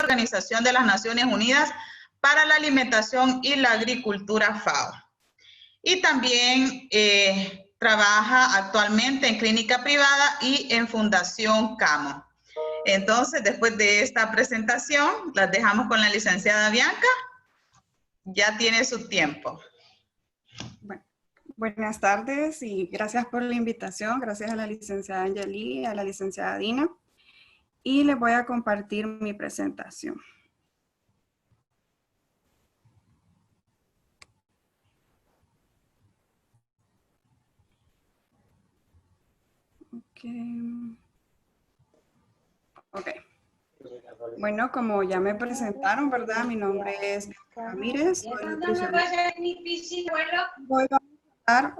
Organización de las Naciones Unidas para la Alimentación y la Agricultura, FAO. Y también trabaja actualmente en clínica privada y en Fundación Camo. Entonces, después de esta presentación, las dejamos con la licenciada Bianca. Ya tiene su tiempo. Bueno, buenas tardes y gracias por la invitación. Gracias a la licenciada Angeli y a la licenciada Dina. Y les voy a compartir mi presentación. Ok. Bueno, como ya me presentaron, ¿verdad? Mi nombre es Bianca Ramírez, soy nutricionista. Voy a hablar.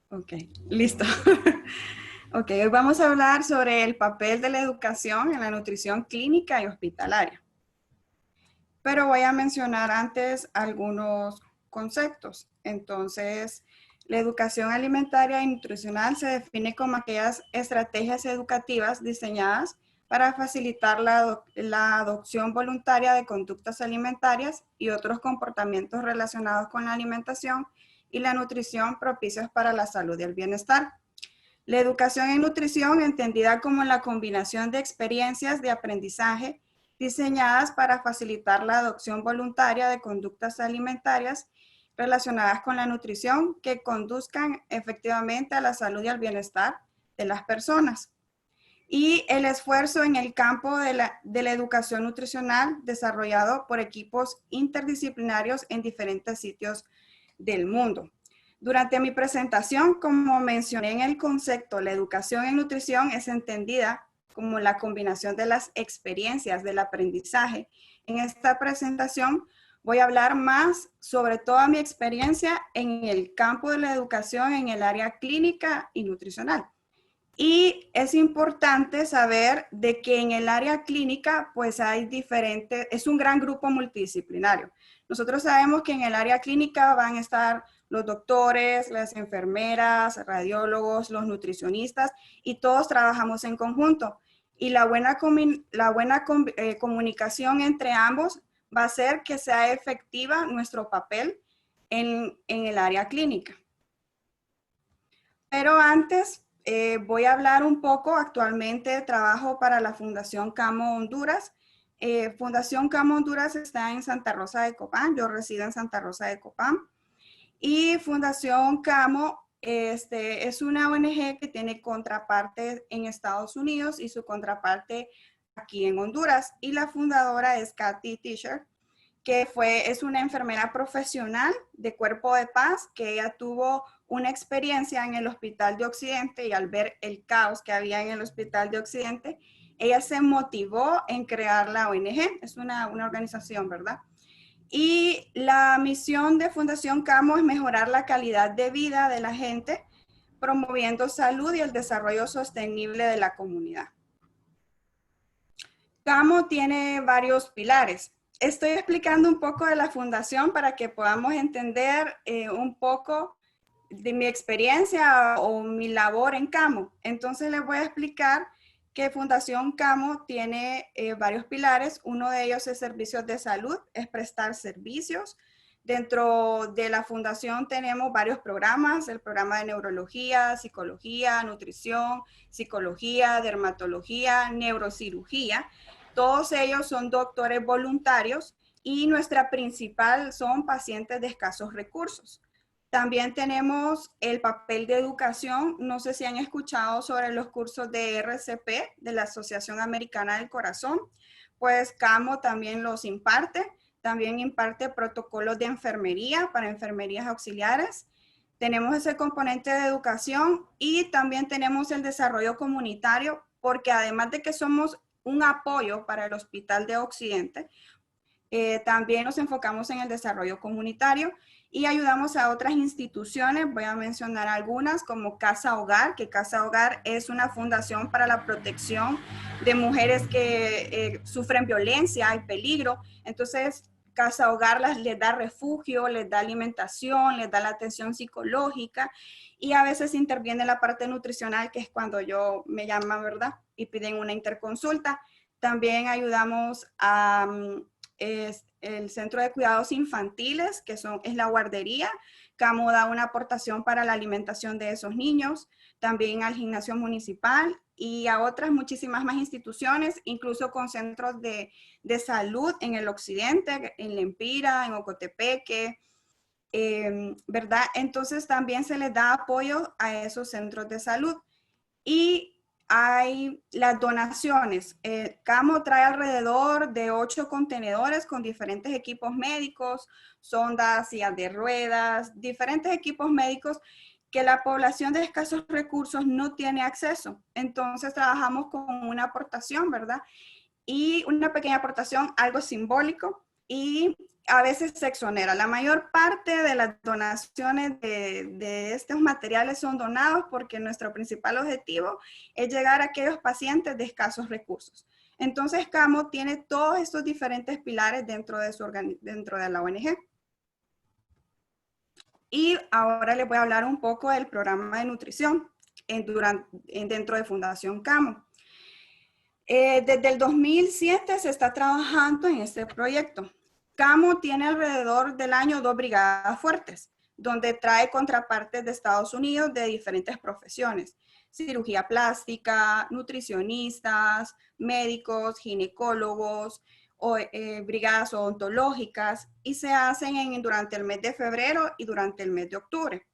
Ok, listo. Ok, hoy vamos a hablar sobre el papel de la educación en la nutrición clínica y hospitalaria. Pero voy a mencionar antes algunos conceptos. Entonces, la educación alimentaria y nutricional se define como aquellas estrategias educativas diseñadas para facilitar la adopción voluntaria de conductas alimentarias y otros comportamientos relacionados con la alimentación y la nutrición propicios para la salud y el bienestar. La educación en nutrición, entendida como la combinación de experiencias de aprendizaje diseñadas para facilitar la adopción voluntaria de conductas alimentarias relacionadas con la nutrición que conduzcan efectivamente a la salud y al bienestar de las personas. Y el esfuerzo en el campo de la educación nutricional desarrollado por equipos interdisciplinarios en diferentes sitios del mundo. Durante mi presentación, como mencioné en el concepto, la educación en nutrición es entendida como la combinación de las experiencias del aprendizaje. En esta presentación voy a hablar más sobre toda mi experiencia en el campo de la educación en el área clínica y nutricional. Y es importante saber de que en el área clínica, pues hay diferentes, es un gran grupo multidisciplinario. Nosotros sabemos que en el área clínica van a estar los doctores, las enfermeras, radiólogos, los nutricionistas, y todos trabajamos en conjunto. Y la buena comunicación entre ambos va a hacer que sea efectiva nuestro papel en el área clínica. Pero antes, voy a hablar un poco. Actualmente trabajo para la Fundación Camo Honduras. Fundación Camo Honduras está en Santa Rosa de Copán. Yo resido en Santa Rosa de Copán. Y Fundación Camo es una ONG que tiene contraparte en Estados Unidos y su contraparte aquí en Honduras. Y la fundadora es Kathy Tischer, que es una enfermera profesional de cuerpo de paz, que ella tuvo una experiencia en el Hospital de Occidente y al ver el caos que había en el Hospital de Occidente, ella se motivó en crear la ONG. Es una organización, ¿verdad? Y la misión de Fundación Camo es mejorar la calidad de vida de la gente, promoviendo salud y el desarrollo sostenible de la comunidad. Camo tiene varios pilares. Estoy explicando un poco de la fundación para que podamos entender un poco de mi experiencia o mi labor en Camo. Entonces les voy a explicar que Fundación Camo tiene varios pilares. Uno de ellos es servicios de salud, es prestar servicios. Dentro de la fundación tenemos varios programas, el programa de neurología, psicología, nutrición, psicología, dermatología, neurocirugía. Todos ellos son doctores voluntarios y nuestra principal son pacientes de escasos recursos. También tenemos el papel de educación. No sé si han escuchado sobre los cursos de RCP, de la Asociación Americana del Corazón. Pues Camo también los imparte. También imparte protocolos de enfermería para enfermerías auxiliares. Tenemos ese componente de educación y también tenemos el desarrollo comunitario, porque además de que somos un apoyo para el Hospital de Occidente, también nos enfocamos en el desarrollo comunitario y ayudamos a otras instituciones. Voy a mencionar algunas como Casa Hogar, que Casa Hogar es una fundación para la protección de mujeres que sufren violencia y peligro. Entonces, casa hogar les da refugio, les da alimentación, les da la atención psicológica y a veces interviene la parte nutricional, que es cuando me llaman, ¿verdad? Y piden una interconsulta. También ayudamos a el Centro de Cuidados Infantiles, que es la guardería. CAMO da una aportación para la alimentación de esos niños, también al gimnasio municipal y a otras muchísimas más instituciones, incluso con centros de salud en el occidente, en Lempira, en Ocotepeque, ¿verdad? Entonces también se les da apoyo a esos centros de salud. Y hay las donaciones. CAMO trae alrededor de 8 contenedores con diferentes equipos médicos, sondas, sillas de ruedas, diferentes equipos médicos que la población de escasos recursos no tiene acceso. Entonces trabajamos con una aportación, ¿verdad? Y una pequeña aportación, algo simbólico, y a veces se exonera. La mayor parte de las donaciones de estos materiales son donados porque nuestro principal objetivo es llegar a aquellos pacientes de escasos recursos. Entonces, CAMO tiene todos estos diferentes pilares dentro de la ONG. Y ahora les voy a hablar un poco del programa de nutrición dentro de Fundación CAMO. Desde el 2007 se está trabajando en este proyecto. CAMO tiene alrededor del año 2 brigadas fuertes, donde trae contrapartes de Estados Unidos de diferentes profesiones. Cirugía plástica, nutricionistas, médicos, ginecólogos, brigadas odontológicas, y se hacen durante el mes de febrero y durante el mes de octubre.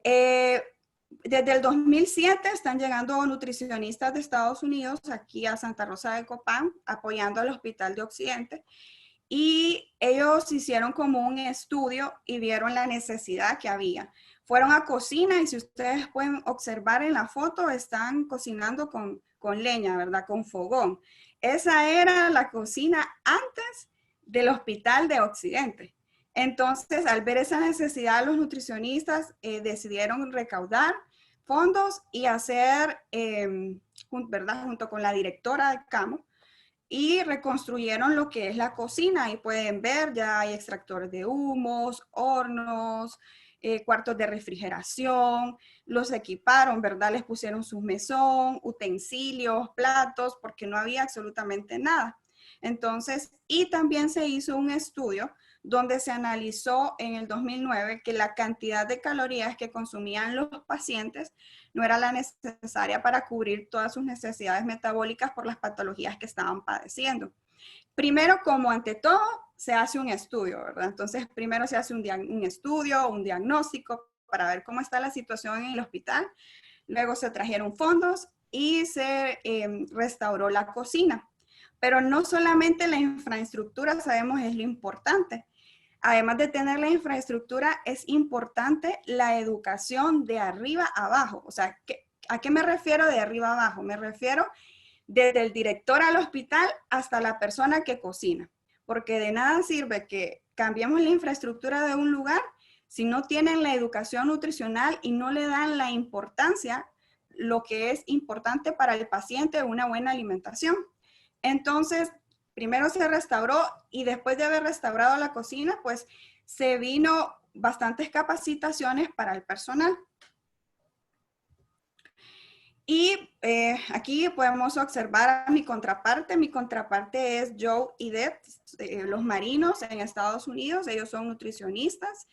Desde el 2007 están llegando nutricionistas de Estados Unidos aquí a Santa Rosa de Copán, apoyando al Hospital de Occidente. Y ellos hicieron como un estudio y vieron la necesidad que había. Fueron a cocina y si ustedes pueden observar en la foto, están cocinando con leña, ¿verdad? Con fogón. Esa era la cocina antes del Hospital de Occidente. Entonces, al ver esa necesidad, los nutricionistas decidieron recaudar fondos y hacer, ¿verdad? Junto con la directora de CAMO, y reconstruyeron lo que es la cocina. Ahí pueden ver, ya hay extractores de humos, hornos, cuartos de refrigeración, los equiparon, ¿verdad? Les pusieron su mesón, utensilios, platos, porque no había absolutamente nada. Entonces, y también se hizo un estudio donde se analizó en el 2009 que la cantidad de calorías que consumían los pacientes no era la necesaria para cubrir todas sus necesidades metabólicas por las patologías que estaban padeciendo. Primero, como ante todo, se hace un estudio, ¿verdad? Entonces, primero se hace un estudio, un diagnóstico para ver cómo está la situación en el hospital. Luego se trajeron fondos y se restauró la cocina. Pero no solamente la infraestructura, sabemos, es lo importante. Además de tener la infraestructura, es importante la educación de arriba a abajo. O sea, ¿a qué me refiero de arriba a abajo? Me refiero desde el director al hospital hasta la persona que cocina. Porque de nada sirve que cambiemos la infraestructura de un lugar si no tienen la educación nutricional y no le dan la importancia, lo que es importante para el paciente, una buena alimentación. Entonces, primero se restauró y después de haber restaurado la cocina, pues se vino bastantes capacitaciones para el personal. Y aquí podemos observar a mi contraparte. Mi contraparte es Joe y Deb, los marinos en Estados Unidos. Ellos son nutricionistas.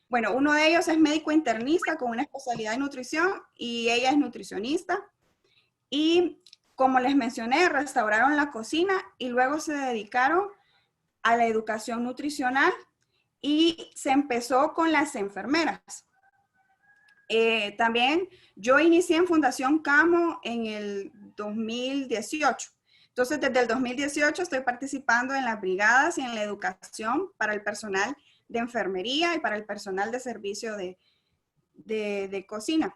Bueno, uno de ellos es médico internista con una especialidad en nutrición y ella es nutricionista. Y como les mencioné, restauraron la cocina y luego se dedicaron a la educación nutricional y se empezó con las enfermeras. También yo inicié en Fundación CAMO en el 2018. Entonces, desde el 2018 estoy participando en las brigadas y en la educación para el personal de enfermería y para el personal de servicio de cocina.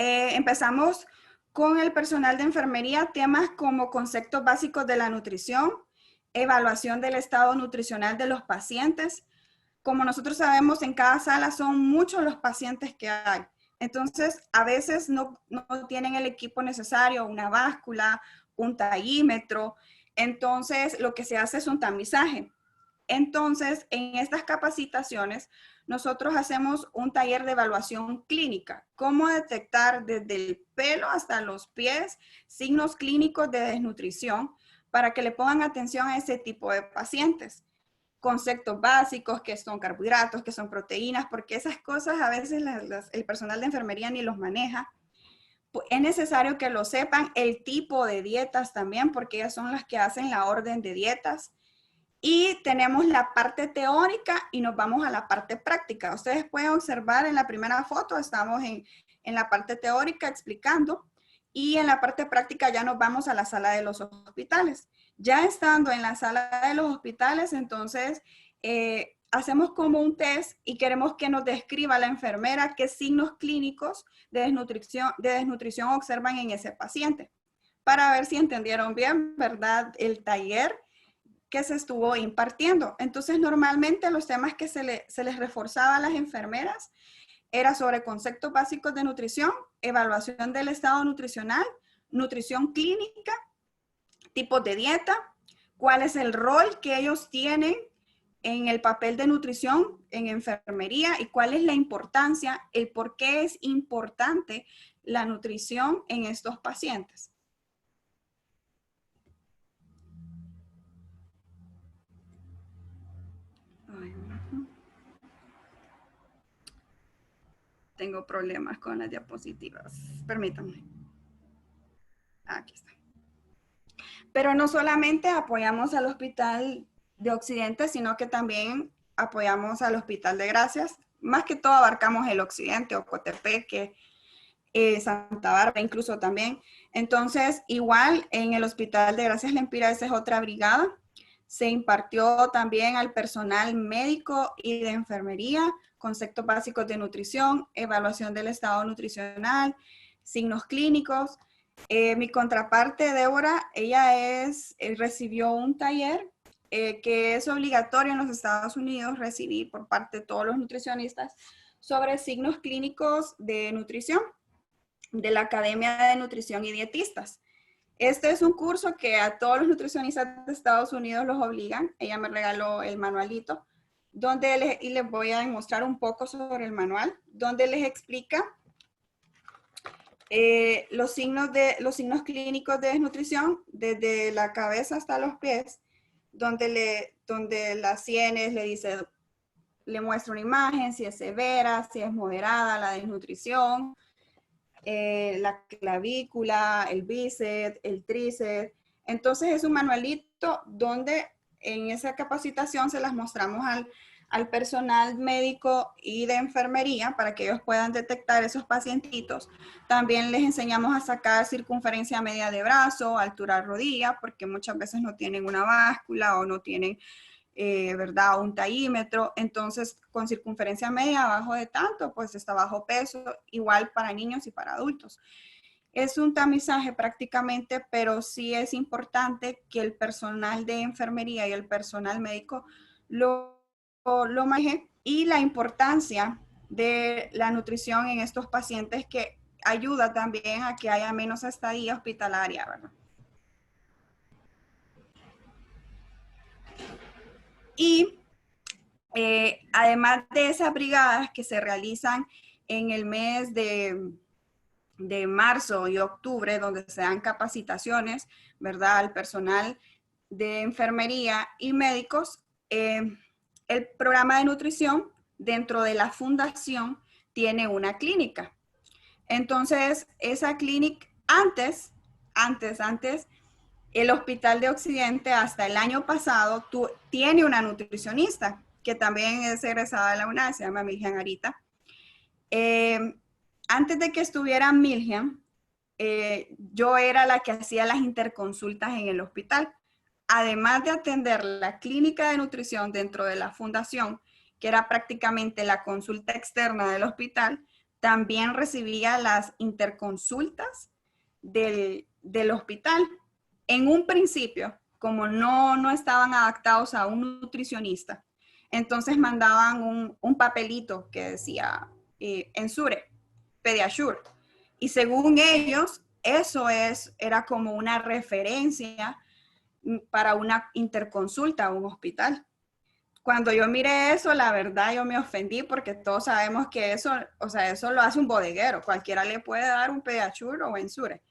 Empezamos con el personal de enfermería temas como conceptos básicos de la nutrición, evaluación del estado nutricional de los pacientes. Como nosotros sabemos, en cada sala son muchos los pacientes que hay. Entonces, a veces no tienen el equipo necesario, una báscula, un tallímetro. Entonces, lo que se hace es un tamizaje. Entonces, en estas capacitaciones, nosotros hacemos un taller de evaluación clínica. Cómo detectar desde el pelo hasta los pies signos clínicos de desnutrición para que le pongan atención a ese tipo de pacientes. Conceptos básicos, que son carbohidratos, que son proteínas, porque esas cosas a veces el personal de enfermería ni los maneja. Es necesario que lo sepan, el tipo de dietas también, porque ellas son las que hacen la orden de dietas. Y tenemos la parte teórica y nos vamos a la parte práctica. Ustedes pueden observar en la primera foto, estamos en la parte teórica explicando, y en la parte práctica ya nos vamos a la sala de los hospitales. Ya estando en la sala de los hospitales, entonces hacemos como un test y queremos que nos describa la enfermera qué signos clínicos de desnutrición observan en ese paciente, para ver si entendieron bien, ¿verdad?, el taller que se estuvo impartiendo. Entonces, normalmente los temas que se les reforzaba a las enfermeras era sobre conceptos básicos de nutrición, evaluación del estado nutricional, nutrición clínica, tipos de dieta, cuál es el rol que ellos tienen en el papel de nutrición en enfermería y cuál es la importancia, el por qué es importante la nutrición en estos pacientes. Tengo problemas con las diapositivas. Permítanme. Aquí está. Pero no solamente apoyamos al Hospital de Occidente, sino que también apoyamos al Hospital de Gracias. Más que todo abarcamos el Occidente, Ocotepeque, Santa Bárbara incluso también. Entonces, igual en el Hospital de Gracias Lempira, esa es otra brigada. Se impartió también al personal médico y de enfermería, conceptos básicos de nutrición, evaluación del estado nutricional, signos clínicos. Mi contraparte, Débora, ella recibió un taller que es obligatorio en los Estados Unidos recibir por parte de todos los nutricionistas sobre signos clínicos de nutrición de la Academia de Nutrición y Dietistas. Este es un curso que a todos los nutricionistas de Estados Unidos los obligan. Ella me regaló el manualito, y les voy a mostrar un poco sobre el manual, donde les explica los signos clínicos de desnutrición, desde la cabeza hasta los pies, donde las sienes le muestra una imagen, si es severa, si es moderada la desnutrición, la clavícula, el bíceps, el tríceps. Entonces es un manualito donde en esa capacitación se las mostramos al personal médico y de enfermería para que ellos puedan detectar esos pacientitos. También les enseñamos a sacar circunferencia media de brazo, altura de rodilla, porque muchas veces no tienen una báscula o no tienen ¿verdad?, un tallímetro. Entonces, con circunferencia media abajo de tanto, pues está bajo peso, igual para niños y para adultos. Es un tamizaje prácticamente, pero sí es importante que el personal de enfermería y el personal médico lo maneje, y la importancia de la nutrición en estos pacientes, que ayuda también a que haya menos estadía hospitalaria, ¿verdad? Y además de esas brigadas que se realizan en el mes de marzo y octubre, donde se dan capacitaciones, ¿verdad?, al personal de enfermería y médicos, el programa de nutrición dentro de la fundación tiene una clínica. Entonces, esa clínica, antes, el Hospital de Occidente hasta el año pasado tiene una nutricionista que también es egresada de la UNAD, se llama Miljan Arita. Antes de que estuviera Miljan, yo era la que hacía las interconsultas en el hospital. Además de atender la clínica de nutrición dentro de la fundación, que era prácticamente la consulta externa del hospital, también recibía las interconsultas del hospital. En un principio, como no estaban adaptados a un nutricionista, entonces mandaban un papelito que decía Ensure. Pediasure. Y según ellos, eso era como una referencia para una interconsulta a un hospital. Cuando yo miré eso, la verdad yo me ofendí porque todos sabemos que eso, o sea, eso lo hace un bodeguero. Cualquiera le puede dar un Pediasure o Ensure.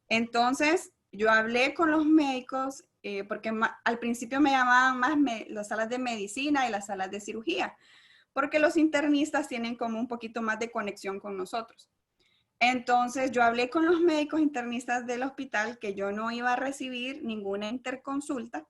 Entonces, yo hablé con los médicos porque al principio me llamaban más las salas de medicina y las salas de cirugía, porque los internistas tienen como un poquito más de conexión con nosotros. Entonces, yo hablé con los médicos internistas del hospital que yo no iba a recibir ninguna interconsulta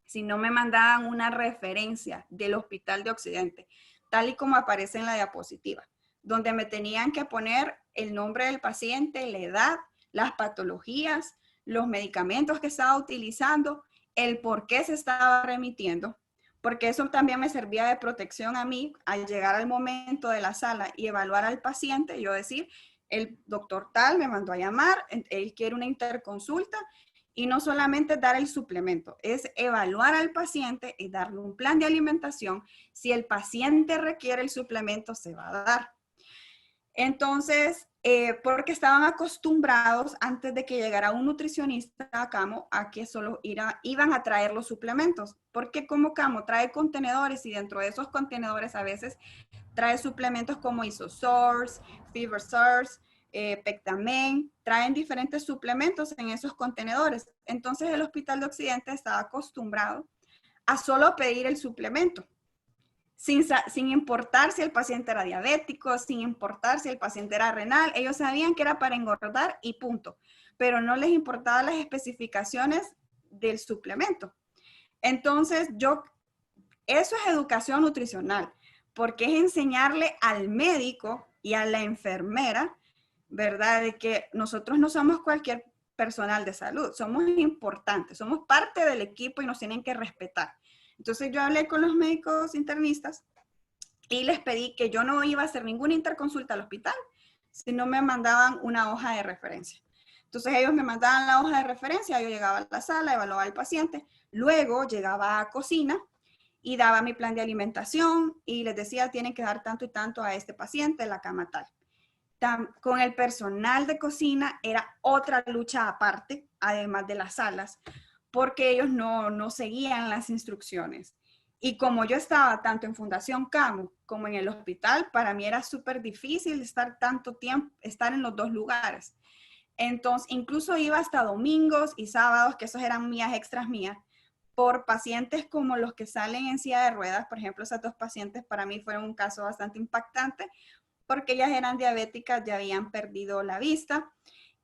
si no me mandaban una referencia del Hospital de Occidente, tal y como aparece en la diapositiva, donde me tenían que poner el nombre del paciente, la edad, las patologías, los medicamentos que estaba utilizando, el por qué se estaba remitiendo, porque eso también me servía de protección a mí al llegar al momento de la sala y evaluar al paciente, yo decir, el doctor tal me mandó a llamar, él quiere una interconsulta, y no solamente dar el suplemento, es evaluar al paciente y darle un plan de alimentación. Si el paciente requiere el suplemento, se va a dar. Entonces, porque estaban acostumbrados antes de que llegara un nutricionista a Camo a que solo iban a traer los suplementos, porque como Camo trae contenedores y dentro de esos contenedores a veces trae suplementos como Isosource, Fever Source, Pectamen, traen diferentes suplementos en esos contenedores. Entonces el Hospital de Occidente estaba acostumbrado a solo pedir el suplemento, sin importar si el paciente era diabético, sin importar si el paciente era renal. Ellos sabían que era para engordar y punto, pero no les importaban las especificaciones del suplemento. Entonces eso es educación nutricional, porque es enseñarle al médico y a la enfermera, ¿verdad? De que nosotros no somos cualquier personal de salud, somos importantes, somos parte del equipo y nos tienen que respetar. Entonces yo hablé con los médicos internistas y les pedí que yo no iba a hacer ninguna interconsulta al hospital si no me mandaban una hoja de referencia. Entonces ellos me mandaban la hoja de referencia, yo llegaba a la sala, evaluaba al paciente, luego llegaba a cocina y daba mi plan de alimentación y les decía, tienen que dar tanto y tanto a este paciente, la cama tal. Con el personal de cocina era otra lucha aparte, además de las salas, porque ellos no seguían las instrucciones. Y como yo estaba tanto en Fundación Camo como en el hospital, para mí era súper difícil estar tanto tiempo, estar en los dos lugares. Entonces, incluso iba hasta domingos y sábados, que esos eran mías extras mías, por pacientes como los que salen en silla de ruedas. Por ejemplo, esas dos pacientes para mí fueron un caso bastante impactante porque ellas eran diabéticas, ya habían perdido la vista.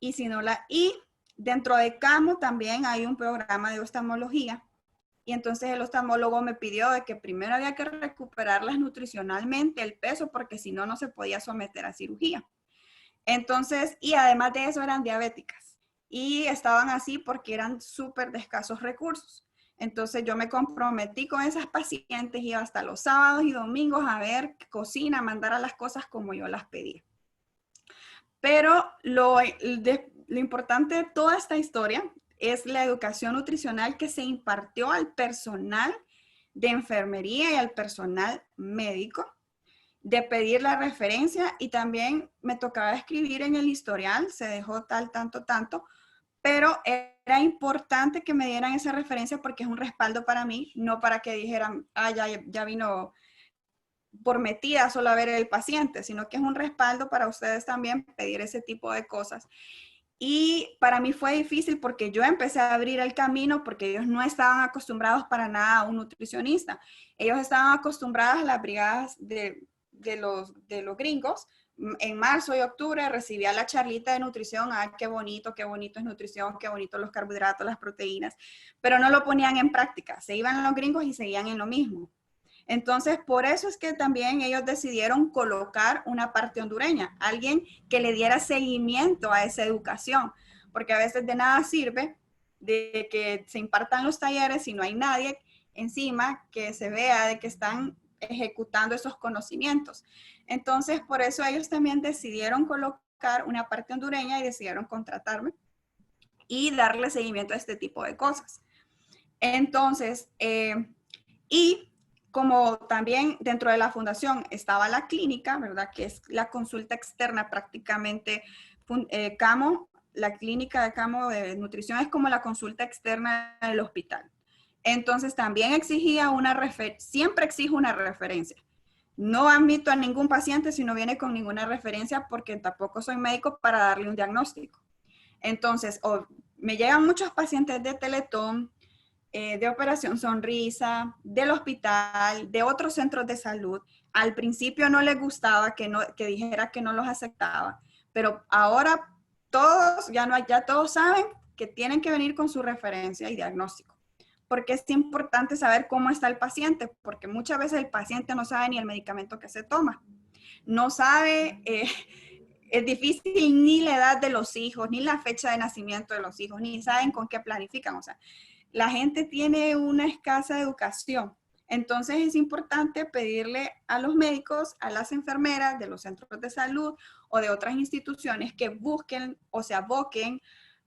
Y dentro de Camo también hay un programa de oftalmología. Y entonces el oftalmólogo me pidió de que primero había que recuperarlas nutricionalmente el peso porque si no, no se podía someter a cirugía. Entonces, y además de eso eran diabéticas y estaban así porque eran súper de escasos recursos. Entonces yo me comprometí con esas pacientes, iba hasta los sábados y domingos a ver cocina, mandar a las cosas como yo las pedía. Pero lo importante de toda esta historia es la educación nutricional que se impartió al personal de enfermería y al personal médico, de pedir la referencia, y también me tocaba escribir en el historial, se dejó tal, tanto, pero era importante que me dieran esa referencia porque es un respaldo para mí, no para que dijeran, ya vino por metida solo a ver el paciente, sino que es un respaldo para ustedes también pedir ese tipo de cosas. Y para mí fue difícil porque yo empecé a abrir el camino porque ellos no estaban acostumbrados para nada a un nutricionista. Ellos estaban acostumbrados a las brigadas de los gringos. En marzo y octubre recibía la charlita de nutrición. ¡Ay, qué bonito es nutrición! ¡Qué bonito los carbohidratos, las proteínas! Pero no lo ponían en práctica. Se iban los gringos y seguían en lo mismo. Entonces, por eso es que también ellos decidieron colocar una parte hondureña, alguien que le diera seguimiento a esa educación, porque a veces de nada sirve de que se impartan los talleres si no hay nadie encima que se vea de que están ejecutando esos conocimientos. Entonces, por eso ellos también decidieron colocar una parte hondureña y decidieron contratarme y darle seguimiento a este tipo de cosas. Entonces, y como también dentro de la fundación estaba la clínica, ¿verdad? Que es la consulta externa prácticamente, CAMO, la clínica de CAMO de nutrición es como la consulta externa del hospital. Entonces también exigía siempre exige una referencia. No admito a ningún paciente si no viene con ninguna referencia porque tampoco soy médico para darle un diagnóstico. Entonces, me llegan muchos pacientes de Teletón, de Operación Sonrisa, del hospital, de otros centros de salud. Al principio no les gustaba que dijera que no los aceptaba, pero ahora ya todos saben que tienen que venir con su referencia y diagnóstico. Porque es importante saber cómo está el paciente, porque muchas veces el paciente no sabe ni el medicamento que se toma. No sabe, es difícil ni la edad de los hijos, ni la fecha de nacimiento de los hijos, ni saben con qué planifican. O sea, la gente tiene una escasa educación. Entonces es importante pedirle a los médicos, a las enfermeras de los centros de salud o de otras instituciones que busquen o se aboquen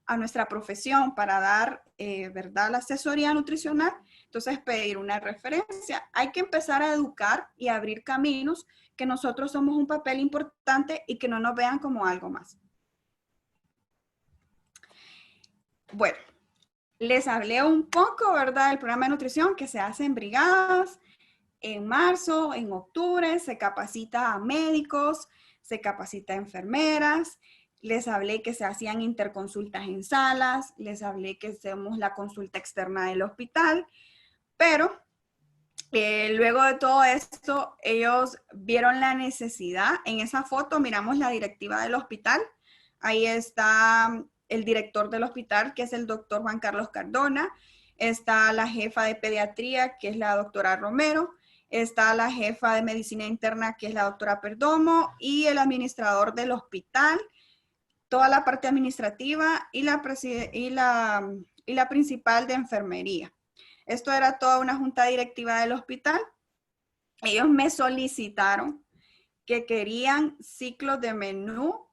a nuestra profesión para dar, ¿verdad?, la asesoría nutricional. Entonces, pedir una referencia. Hay que empezar a educar y a abrir caminos, que nosotros somos un papel importante y que no nos vean como algo más. Bueno, les hablé un poco, ¿verdad?, del programa de nutrición que se hace en brigadas. En marzo, en octubre, se capacita a médicos, se capacita a enfermeras. Les hablé que se hacían interconsultas en salas, les hablé que hacemos la consulta externa del hospital, pero luego de todo esto, ellos vieron la necesidad. En esa foto miramos la directiva del hospital. Ahí está el director del hospital, que es el doctor Juan Carlos Cardona. Está la jefa de pediatría, que es la doctora Romero. Está la jefa de medicina interna, que es la doctora Perdomo, y el administrador del hospital, toda la parte administrativa y la principal de enfermería. Esto era toda una junta directiva del hospital. Ellos me solicitaron que querían ciclos de menú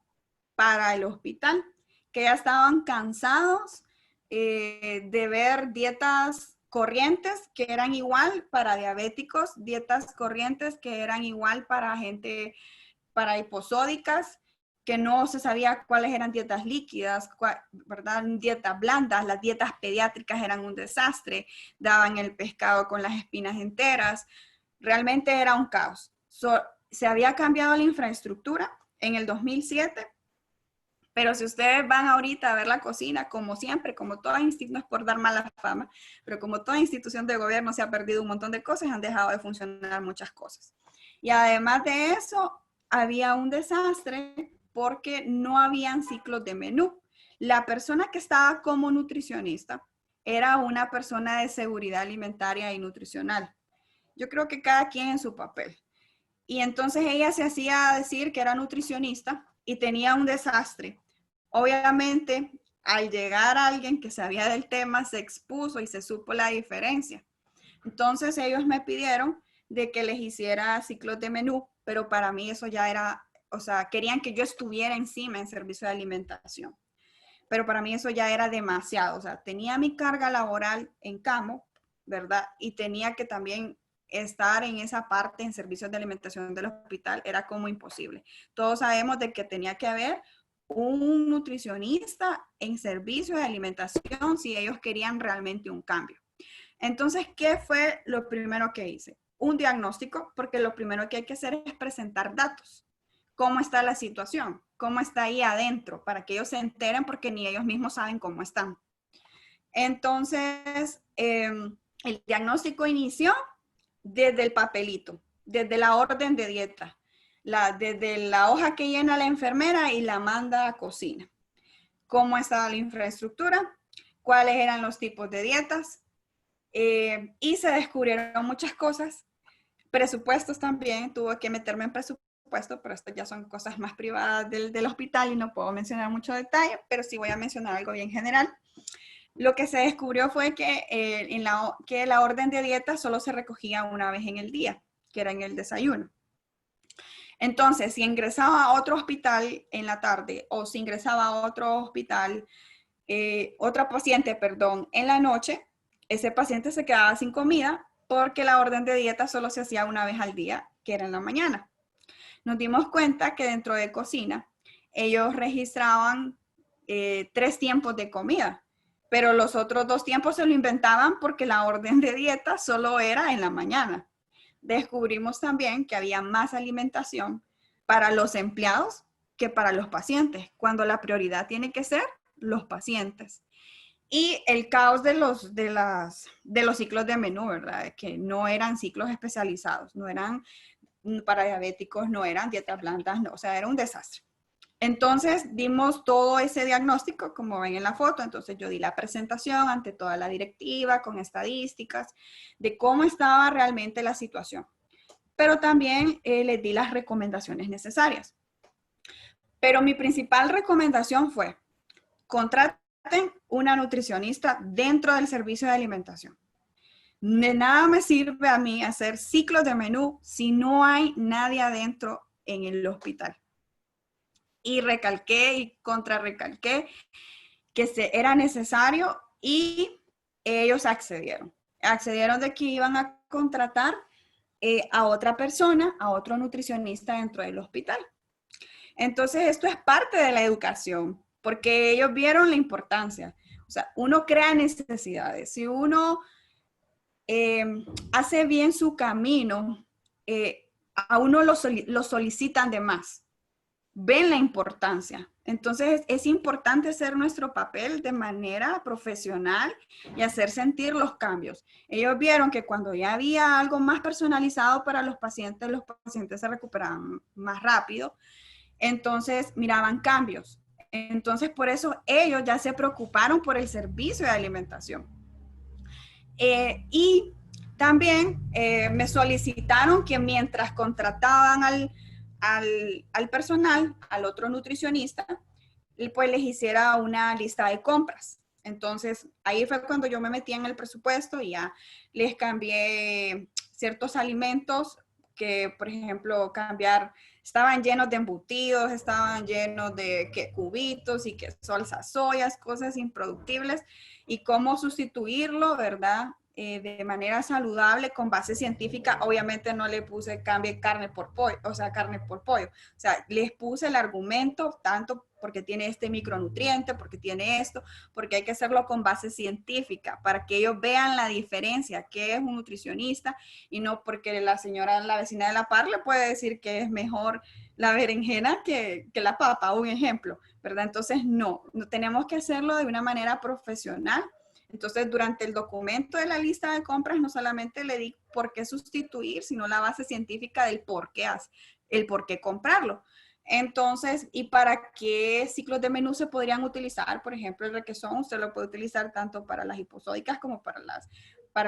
para el hospital, que ya estaban cansados de ver dietas corrientes que eran igual para diabéticos, dietas corrientes que eran igual para gente, para hiposódicas, que no se sabía cuáles eran dietas líquidas, ¿verdad? Dietas blandas, las dietas pediátricas eran un desastre, daban el pescado con las espinas enteras, realmente era un caos. Se había cambiado la infraestructura en el 2007, pero si ustedes van ahorita a ver la cocina, como siempre, como toda institución, no es por dar mala fama, pero como toda institución de gobierno se ha perdido un montón de cosas, han dejado de funcionar muchas cosas. Y además de eso, había un desastre porque no habían ciclos de menú. La persona que estaba como nutricionista era una persona de seguridad alimentaria y nutricional. Yo creo que cada quien en su papel. Y entonces ella se hacía decir que era nutricionista y tenía un desastre. Obviamente, al llegar alguien que sabía del tema, se expuso y se supo la diferencia. Entonces ellos me pidieron de que les hiciera ciclos de menú, pero para mí eso ya era, o sea, querían que yo estuviera encima en servicio de alimentación. Pero para mí eso ya era demasiado, o sea, tenía mi carga laboral en CAMO, ¿verdad? Y tenía que también estar en esa parte en servicios de alimentación del hospital, era como imposible. Todos sabemos de que tenía que haber un nutricionista en servicio de alimentación si ellos querían realmente un cambio. Entonces, ¿qué fue lo primero que hice? Un diagnóstico, porque lo primero que hay que hacer es presentar datos. ¿Cómo está la situación? ¿Cómo está ahí adentro? Para que ellos se enteren, porque ni ellos mismos saben cómo están. Entonces, el diagnóstico inició desde el papelito, desde la orden de dieta, desde la hoja que llena la enfermera y la manda a cocina. ¿Cómo estaba la infraestructura? ¿Cuáles eran los tipos de dietas? Y se descubrieron muchas cosas. Presupuestos también, tuve que meterme en presupuesto, pero estas ya son cosas más privadas del hospital y no puedo mencionar mucho detalle, pero sí voy a mencionar algo bien general. Lo que se descubrió fue que, que la orden de dieta solo se recogía una vez en el día, que era en el desayuno. Entonces, si ingresaba a otro hospital en la tarde o si ingresaba a otro hospital, otra paciente, perdón, en la noche, ese paciente se quedaba sin comida porque la orden de dieta solo se hacía una vez al día, que era en la mañana. Nos dimos cuenta que dentro de cocina, ellos registraban 3 tiempos de comida, pero los otros 2 tiempos se lo inventaban porque la orden de dieta solo era en la mañana. Descubrimos también que había más alimentación para los empleados que para los pacientes, cuando la prioridad tiene que ser los pacientes. Y el caos de los ciclos de menú, ¿verdad? Que no eran ciclos especializados, no eran para diabéticos, no eran dietas blandas, no, o sea, era un desastre. Entonces dimos todo ese diagnóstico, como ven en la foto. Entonces yo di la presentación ante toda la directiva con estadísticas de cómo estaba realmente la situación. Pero también les di las recomendaciones necesarias. Pero mi principal recomendación fue, contraten una nutricionista dentro del servicio de alimentación. De nada me sirve a mí hacer ciclos de menú si no hay nadie adentro en el hospital. Y recalqué y contrarrecalqué que era necesario y ellos accedieron. Accedieron de que iban a contratar a otra persona, a otro nutricionista dentro del hospital. Entonces, esto es parte de la educación, porque ellos vieron la importancia. O sea, uno crea necesidades. Si uno hace bien su camino, a uno lo solicitan de más. Ven la importancia. Entonces, es importante hacer nuestro papel de manera profesional y hacer sentir los cambios. Ellos vieron que cuando ya había algo más personalizado para los pacientes se recuperaban más rápido. Entonces, miraban cambios. Entonces, por eso ellos ya se preocuparon por el servicio de alimentación. Y también me solicitaron que mientras contrataban al personal, al otro nutricionista, pues les hiciera una lista de compras. Entonces, ahí fue cuando yo me metí en el presupuesto y ya les cambié ciertos alimentos que, por ejemplo, estaban llenos de embutidos, estaban llenos de cubitos y que salsas soyas, cosas improductibles, y cómo sustituirlo, ¿verdad? De manera saludable con base científica. Obviamente no le puse cambie carne por pollo, o sea, carne por pollo. O sea, les puse el argumento tanto porque tiene este micronutriente, porque tiene esto, porque hay que hacerlo con base científica para que ellos vean la diferencia, qué es un nutricionista, y no porque la vecina de la par le puede decir que es mejor la berenjena que la papa, un ejemplo, ¿verdad? Entonces, no tenemos que hacerlo de una manera profesional. Entonces, durante el documento de la lista de compras, no solamente le di por qué sustituir, sino la base científica del por qué comprarlo. Entonces, ¿y para qué ciclos de menú se podrían utilizar? Por ejemplo, el requesón usted lo puede utilizar tanto para las hiposódicas como para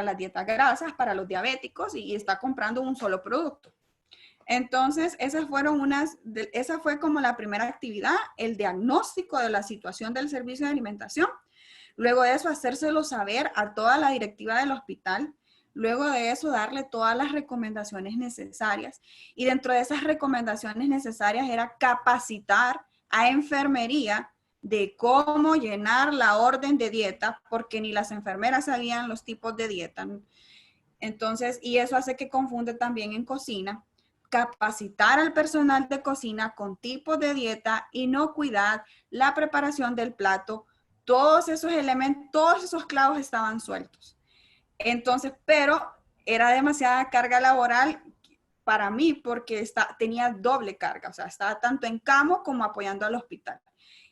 las dietas grasas, para los diabéticos, y está comprando un solo producto. Entonces, esa fue como la primera actividad, el diagnóstico de la situación del servicio de alimentación. Luego de eso, hacérselo saber a toda la directiva del hospital. Luego de eso, darle todas las recomendaciones necesarias. Y dentro de esas recomendaciones necesarias era capacitar a enfermería de cómo llenar la orden de dieta, porque ni las enfermeras sabían los tipos de dieta. Entonces, y eso hace que confunde también en cocina. Capacitar al personal de cocina con tipos de dieta, inocuidad, la preparación del plato. Todos esos elementos, todos esos clavos estaban sueltos. Entonces, pero era demasiada carga laboral para mí porque tenía doble carga, o sea, estaba tanto en camo como apoyando al hospital.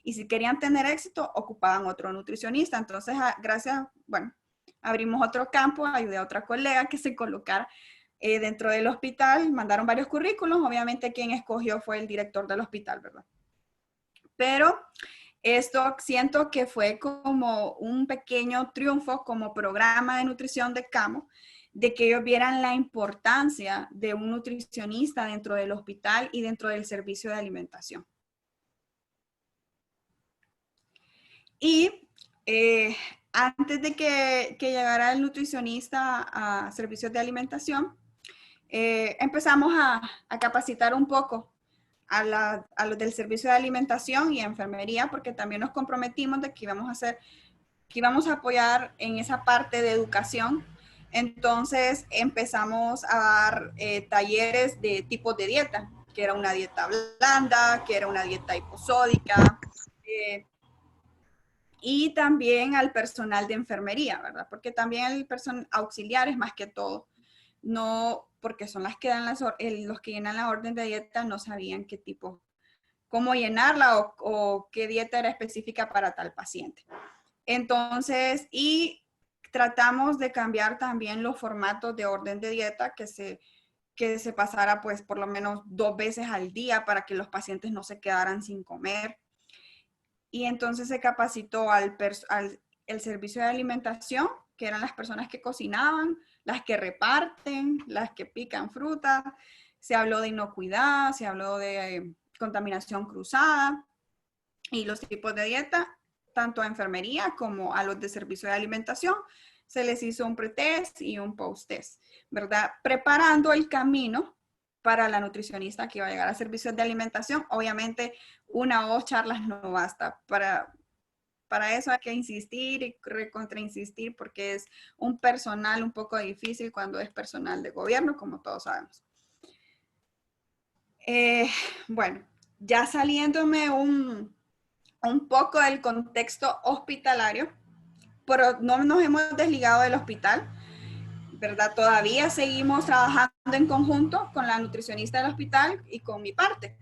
Y si querían tener éxito, ocupaban otro nutricionista. Entonces, abrimos otro campo, ayudé a otra colega que se colocara dentro del hospital, mandaron varios currículos, obviamente quien escogió fue el director del hospital, ¿verdad? Pero esto siento que fue como un pequeño triunfo como programa de nutrición de Camo, de que ellos vieran la importancia de un nutricionista dentro del hospital y dentro del servicio de alimentación. Y antes de que llegara el nutricionista a servicios de alimentación, empezamos a capacitar un poco a los del servicio de alimentación y enfermería, porque también nos comprometimos de que íbamos a apoyar en esa parte de educación. Entonces empezamos a dar talleres de tipos de dieta, que era una dieta blanda, que era una dieta hiposódica, y también al personal de enfermería, ¿verdad? Porque también el personal auxiliar es más que todo. No, porque son las que dan los que llenan la orden de dieta, no sabían qué tipo, cómo llenarla o qué dieta era específica para tal paciente. Entonces, y tratamos de cambiar también los formatos de orden de dieta que se pasara pues por lo menos 2 veces al día para que los pacientes no se quedaran sin comer. Y entonces se capacitó el servicio de alimentación, que eran las personas que cocinaban, las que reparten, las que pican fruta. Se habló de inocuidad, se habló de contaminación cruzada y los tipos de dieta, tanto a enfermería como a los de servicio de alimentación. Se les hizo un pretest y un post-test, ¿verdad? Preparando el camino para la nutricionista que iba a llegar a servicios de alimentación. Obviamente, 1 o 2 charlas no basta. Para eso hay que insistir y recontrainsistir porque es un personal un poco difícil cuando es personal de gobierno, como todos sabemos. Bueno, ya saliéndome un poco del contexto hospitalario, pero no nos hemos desligado del hospital, ¿verdad? Todavía seguimos trabajando en conjunto con la nutricionista del hospital y con mi parte,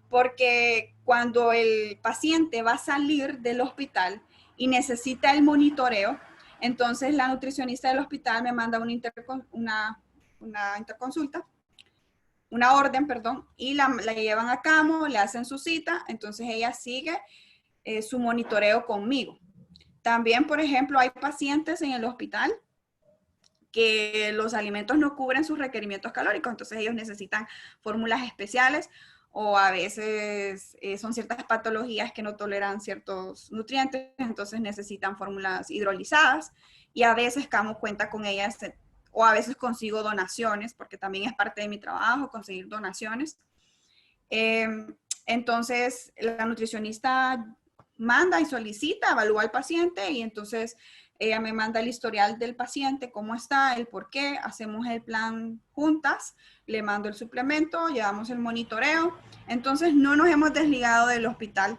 porque cuando el paciente va a salir del hospital y necesita el monitoreo, entonces la nutricionista del hospital me manda una interconsulta, una orden, perdón, y la llevan a camo, le hacen su cita, entonces ella sigue su monitoreo conmigo. También, por ejemplo, hay pacientes en el hospital que los alimentos no cubren sus requerimientos calóricos, entonces ellos necesitan fórmulas especiales o a veces son ciertas patologías que no toleran ciertos nutrientes, entonces necesitan fórmulas hidrolizadas y a veces Camo cuenta con ellas o a veces consigo donaciones, porque también es parte de mi trabajo conseguir donaciones. Entonces la nutricionista manda y solicita, evalúa al paciente y entonces ella me manda el historial del paciente, cómo está, el por qué, hacemos el plan juntas, le mando el suplemento, llevamos el monitoreo. Entonces no nos hemos desligado del hospital.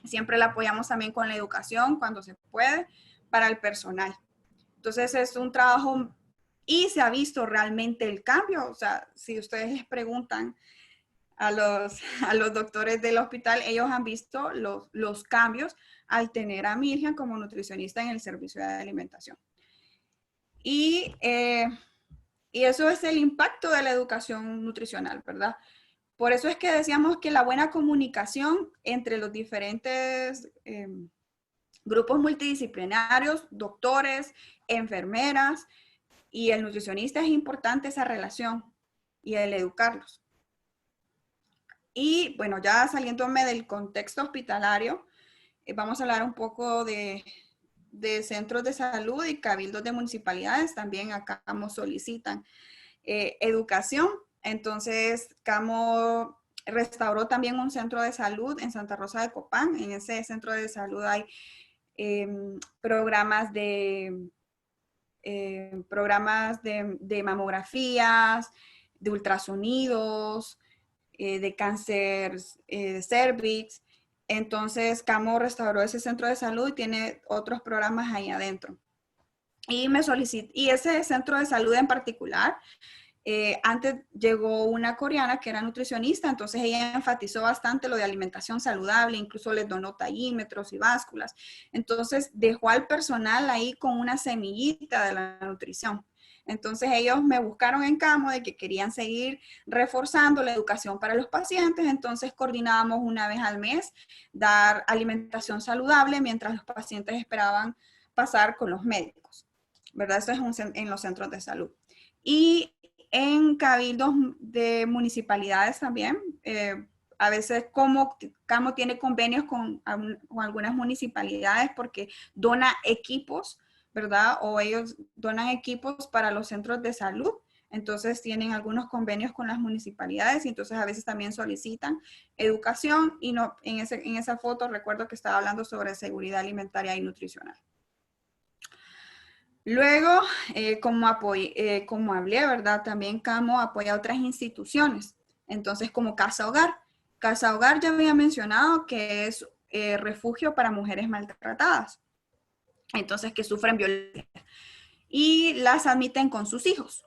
Siempre la apoyamos también con la educación cuando se puede para el personal. Entonces es un trabajo y se ha visto realmente el cambio. O sea, si ustedes les preguntan a los doctores del hospital, ellos han visto los cambios al tener a Miriam como nutricionista en el servicio de alimentación. Y eso es el impacto de la educación nutricional, ¿verdad? Por eso es que decíamos que la buena comunicación entre los diferentes grupos multidisciplinarios, doctores, enfermeras y el nutricionista es importante esa relación y el educarlos. Y bueno, ya saliéndome del contexto hospitalario, vamos a hablar un poco de centros de salud y cabildos de municipalidades. También acá Camo solicitan educación. Entonces, Camo restauró también un centro de salud en Santa Rosa de Copán. En ese centro de salud hay programas de mamografías, de ultrasonidos, de cáncer de cervix. Entonces, Camo restauró ese centro de salud y tiene otros programas ahí adentro. Y me solicitó, y ese centro de salud en particular, antes llegó una coreana que era nutricionista, entonces ella enfatizó bastante lo de alimentación saludable, incluso les donó tallímetros y básculas. Entonces dejó al personal ahí con una semillita de la nutrición. Entonces ellos me buscaron en Camo de que querían seguir reforzando la educación para los pacientes, entonces coordinábamos 1 vez al mes dar alimentación saludable mientras los pacientes esperaban pasar con los médicos, ¿verdad? Eso es en los centros de salud. Y en cabildos de municipalidades también, a veces Camo tiene convenios con algunas municipalidades porque dona equipos, ¿verdad? O ellos donan equipos para los centros de salud. Entonces tienen algunos convenios con las municipalidades y entonces a veces también solicitan educación y no, en esa foto recuerdo que estaba hablando sobre seguridad alimentaria y nutricional. Luego, como hablé, ¿verdad? También CAMO apoya a otras instituciones. Entonces, como Casa Hogar. Casa Hogar ya había mencionado que es refugio para mujeres maltratadas. Entonces, que sufren violencia. Y las admiten con sus hijos.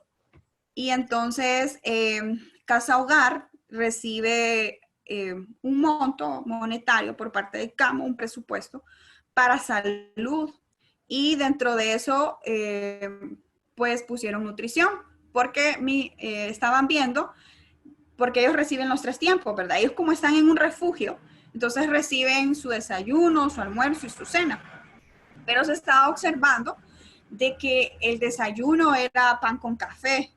Y entonces, Casa Hogar recibe un monto monetario por parte de CAMO, un presupuesto para salud. Y dentro de eso, pues pusieron nutrición, porque estaban viendo, porque ellos reciben los 3 tiempos, ¿verdad? Ellos como están en un refugio, entonces reciben su desayuno, su almuerzo y su cena. Pero se estaba observando de que el desayuno era pan con café,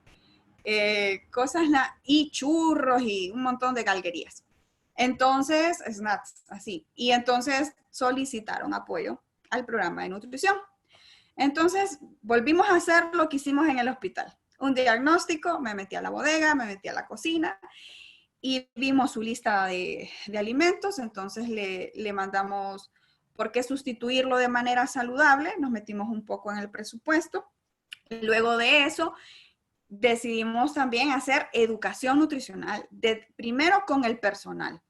y churros y un montón de galguerías. Entonces, snacks, así. Y entonces solicitaron apoyo al programa de nutrición. Entonces, volvimos a hacer lo que hicimos en el hospital. Un diagnóstico, me metí a la bodega, me metí a la cocina y vimos su lista de alimentos. Entonces, le mandamos por qué sustituirlo de manera saludable. Nos metimos un poco en el presupuesto. Luego de eso, decidimos también hacer educación nutricional, primero con el personal,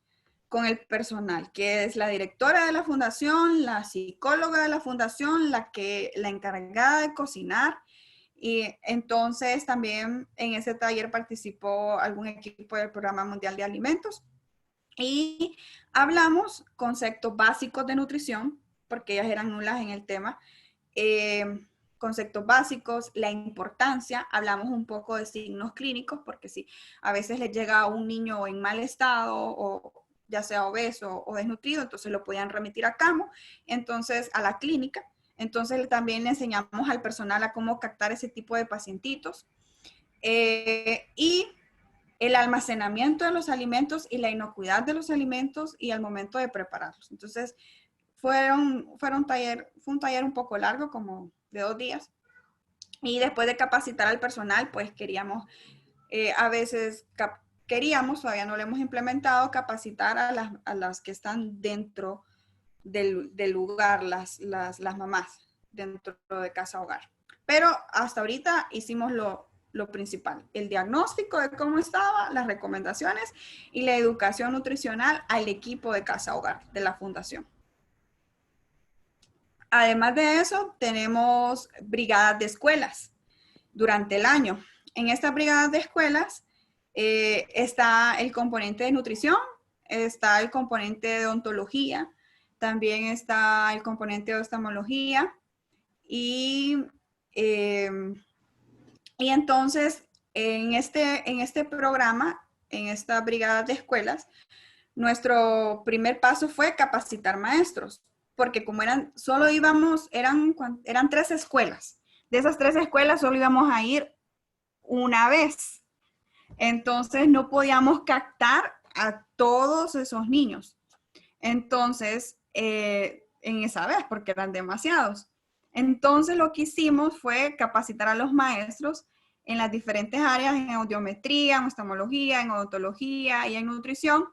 que es la directora de la fundación, la psicóloga de la fundación, la encargada de cocinar. Y entonces también en ese taller participó algún equipo del Programa Mundial de Alimentos. Y hablamos conceptos básicos de nutrición, porque ellas eran nulas en el tema. Conceptos básicos, la importancia, hablamos un poco de signos clínicos, porque si a veces les llega a un niño en mal estado o ya sea obeso o desnutrido, entonces lo podían remitir a CAMO, entonces a la clínica. Entonces también le enseñamos al personal a cómo captar ese tipo de pacientitos. Y el almacenamiento de los alimentos y la inocuidad de los alimentos y al momento de prepararlos. Entonces, fue un taller un poco largo, como de 2 días. Y después de capacitar al personal, pues queríamos, todavía no lo hemos implementado, capacitar a las que están dentro del lugar, las mamás dentro de Casa Hogar. Pero hasta ahorita hicimos lo principal, el diagnóstico de cómo estaba, las recomendaciones y la educación nutricional al equipo de Casa Hogar de la fundación. Además de eso, tenemos brigadas de escuelas durante el año. En estas brigadas de escuelas está el componente de nutrición, está el componente de odontología, también está el componente de oftalmología y entonces en este programa, en esta brigada de escuelas, nuestro primer paso fue capacitar maestros, porque como eran 3 escuelas. De esas 3 escuelas solo íbamos a ir una vez. Entonces no podíamos captar a todos esos niños. Entonces, en esa vez, porque eran demasiados. Entonces lo que hicimos fue capacitar a los maestros en las diferentes áreas, en audiometría, en oftalmología, en odontología y en nutrición,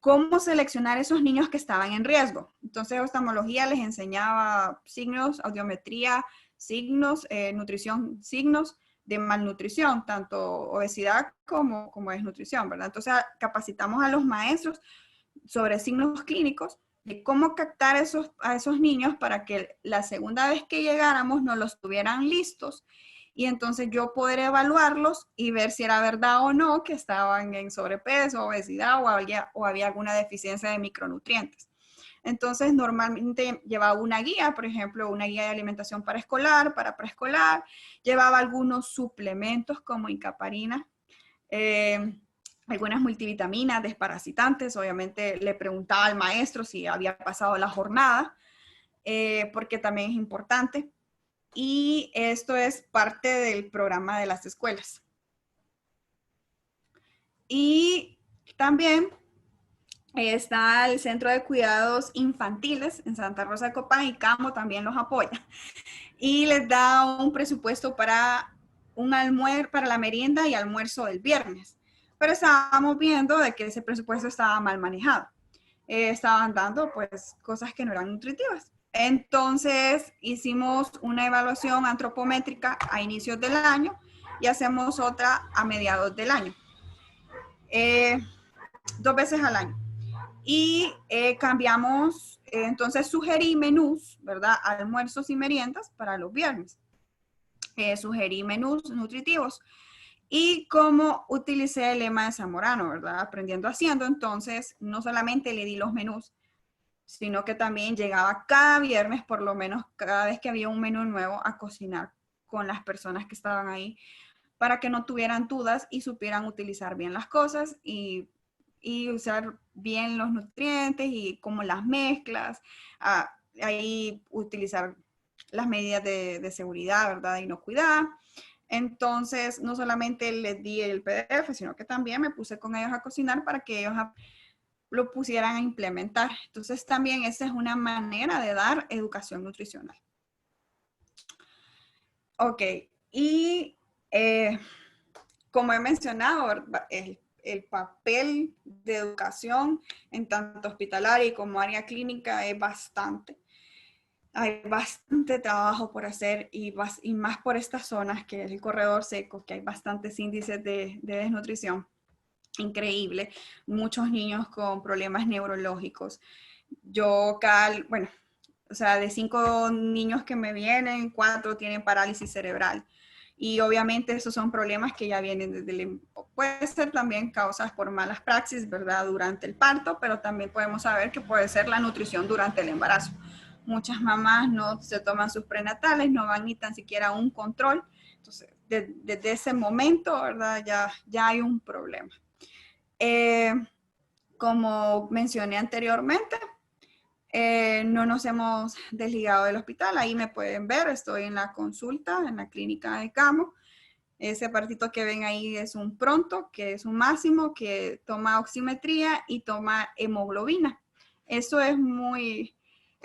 cómo seleccionar esos niños que estaban en riesgo. Entonces, oftalmología les enseñaba signos, audiometría, signos, nutrición, signos de malnutrición, tanto obesidad como desnutrición, ¿verdad? Entonces, capacitamos a los maestros sobre signos clínicos de cómo captar a esos niños para que la segunda vez que llegáramos nos los tuvieran listos y entonces yo poder evaluarlos y ver si era verdad o no que estaban en sobrepeso, obesidad o había alguna deficiencia de micronutrientes. Entonces, normalmente llevaba una guía, por ejemplo, una guía de alimentación para preescolar, llevaba algunos suplementos como incaparina, algunas multivitaminas, desparasitantes. Obviamente le preguntaba al maestro si había pasado la jornada, porque también es importante. Y esto es parte del programa de las escuelas. Y también está el Centro de Cuidados Infantiles en Santa Rosa de Copán y CAMO también los apoya. Y les da un presupuesto para para la merienda y almuerzo del viernes. Pero estábamos viendo de que ese presupuesto estaba mal manejado. Estaban dando pues cosas que no eran nutritivas. Entonces hicimos una evaluación antropométrica a inicios del año y hacemos otra a mediados del año, 2 veces al año. Y cambiamos, entonces sugerí menús, ¿verdad? Almuerzos y meriendas para los viernes. Sugerí menús nutritivos. Y como utilicé el lema de Zamorano, ¿verdad? Aprendiendo haciendo, entonces no solamente le di los menús, sino que también llegaba cada viernes, por lo menos cada vez que había un menú nuevo, a cocinar con las personas que estaban ahí para que no tuvieran dudas y supieran utilizar bien las cosas y usar bien los nutrientes y como las mezclas, ahí utilizar las medidas de seguridad, ¿verdad? De inocuidad. Entonces, no solamente les di el PDF, sino que también me puse con ellos a cocinar para que ellos lo pusieran a implementar. Entonces, también esa es una manera de dar educación nutricional. Ok, y como he mencionado, el papel de educación en tanto hospitalaria como área clínica es bastante. Hay bastante trabajo por hacer y más por estas zonas que es el corredor seco, que hay bastantes índices de desnutrición. Increíble. Muchos niños con problemas neurológicos. Bueno, o sea, de 5 niños que me vienen, 4 tienen parálisis cerebral. Y obviamente esos son problemas que ya vienen desde puede ser también causas por malas praxis, ¿verdad? Durante el parto, pero también podemos saber que puede ser la nutrición durante el embarazo. Muchas mamás no se toman sus prenatales, no van ni tan siquiera a un control. Entonces, desde ese momento, ¿verdad? Ya hay un problema. Como mencioné anteriormente, no nos hemos desligado del hospital. Ahí me pueden ver, estoy en la consulta, en la clínica de Camo. Ese apartito que ven ahí es un pronto, que es un máximo, que toma oximetría y toma hemoglobina. Eso es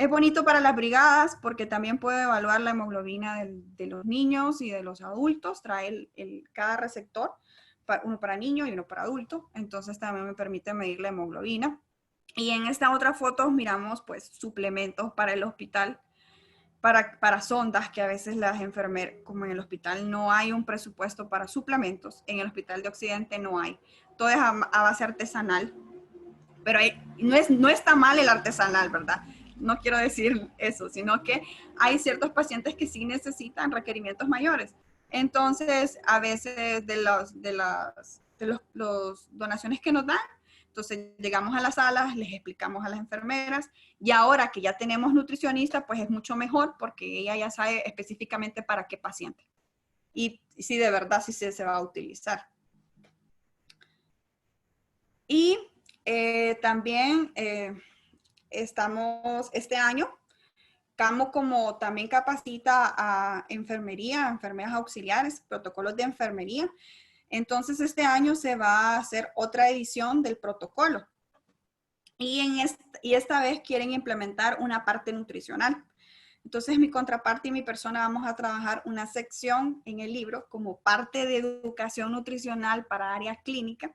bonito para las brigadas porque también puede evaluar la hemoglobina de los niños y de los adultos. Trae cada receptor, uno para niño y uno para adulto. Entonces también me permite medir la hemoglobina. Y en esta otra foto miramos pues suplementos para el hospital, para sondas que a veces las enfermeras, como en el hospital no hay un presupuesto para suplementos, en el hospital de Occidente no hay. Todo es a base artesanal, pero no está mal el artesanal, ¿verdad? No quiero decir eso, sino que hay ciertos pacientes que sí necesitan requerimientos mayores. Entonces, a veces de las donaciones que nos dan, entonces llegamos a las salas, les explicamos a las enfermeras y ahora que ya tenemos nutricionista, pues es mucho mejor porque ella ya sabe específicamente para qué paciente y si de verdad sí se va a utilizar. Y también estamos este año, Camo como también capacita a enfermeras auxiliares, protocolos de enfermería. Entonces este año se va a hacer otra edición del protocolo. Y esta vez quieren implementar una parte nutricional. Entonces mi contraparte y mi persona vamos a trabajar una sección en el libro como parte de educación nutricional para área clínica.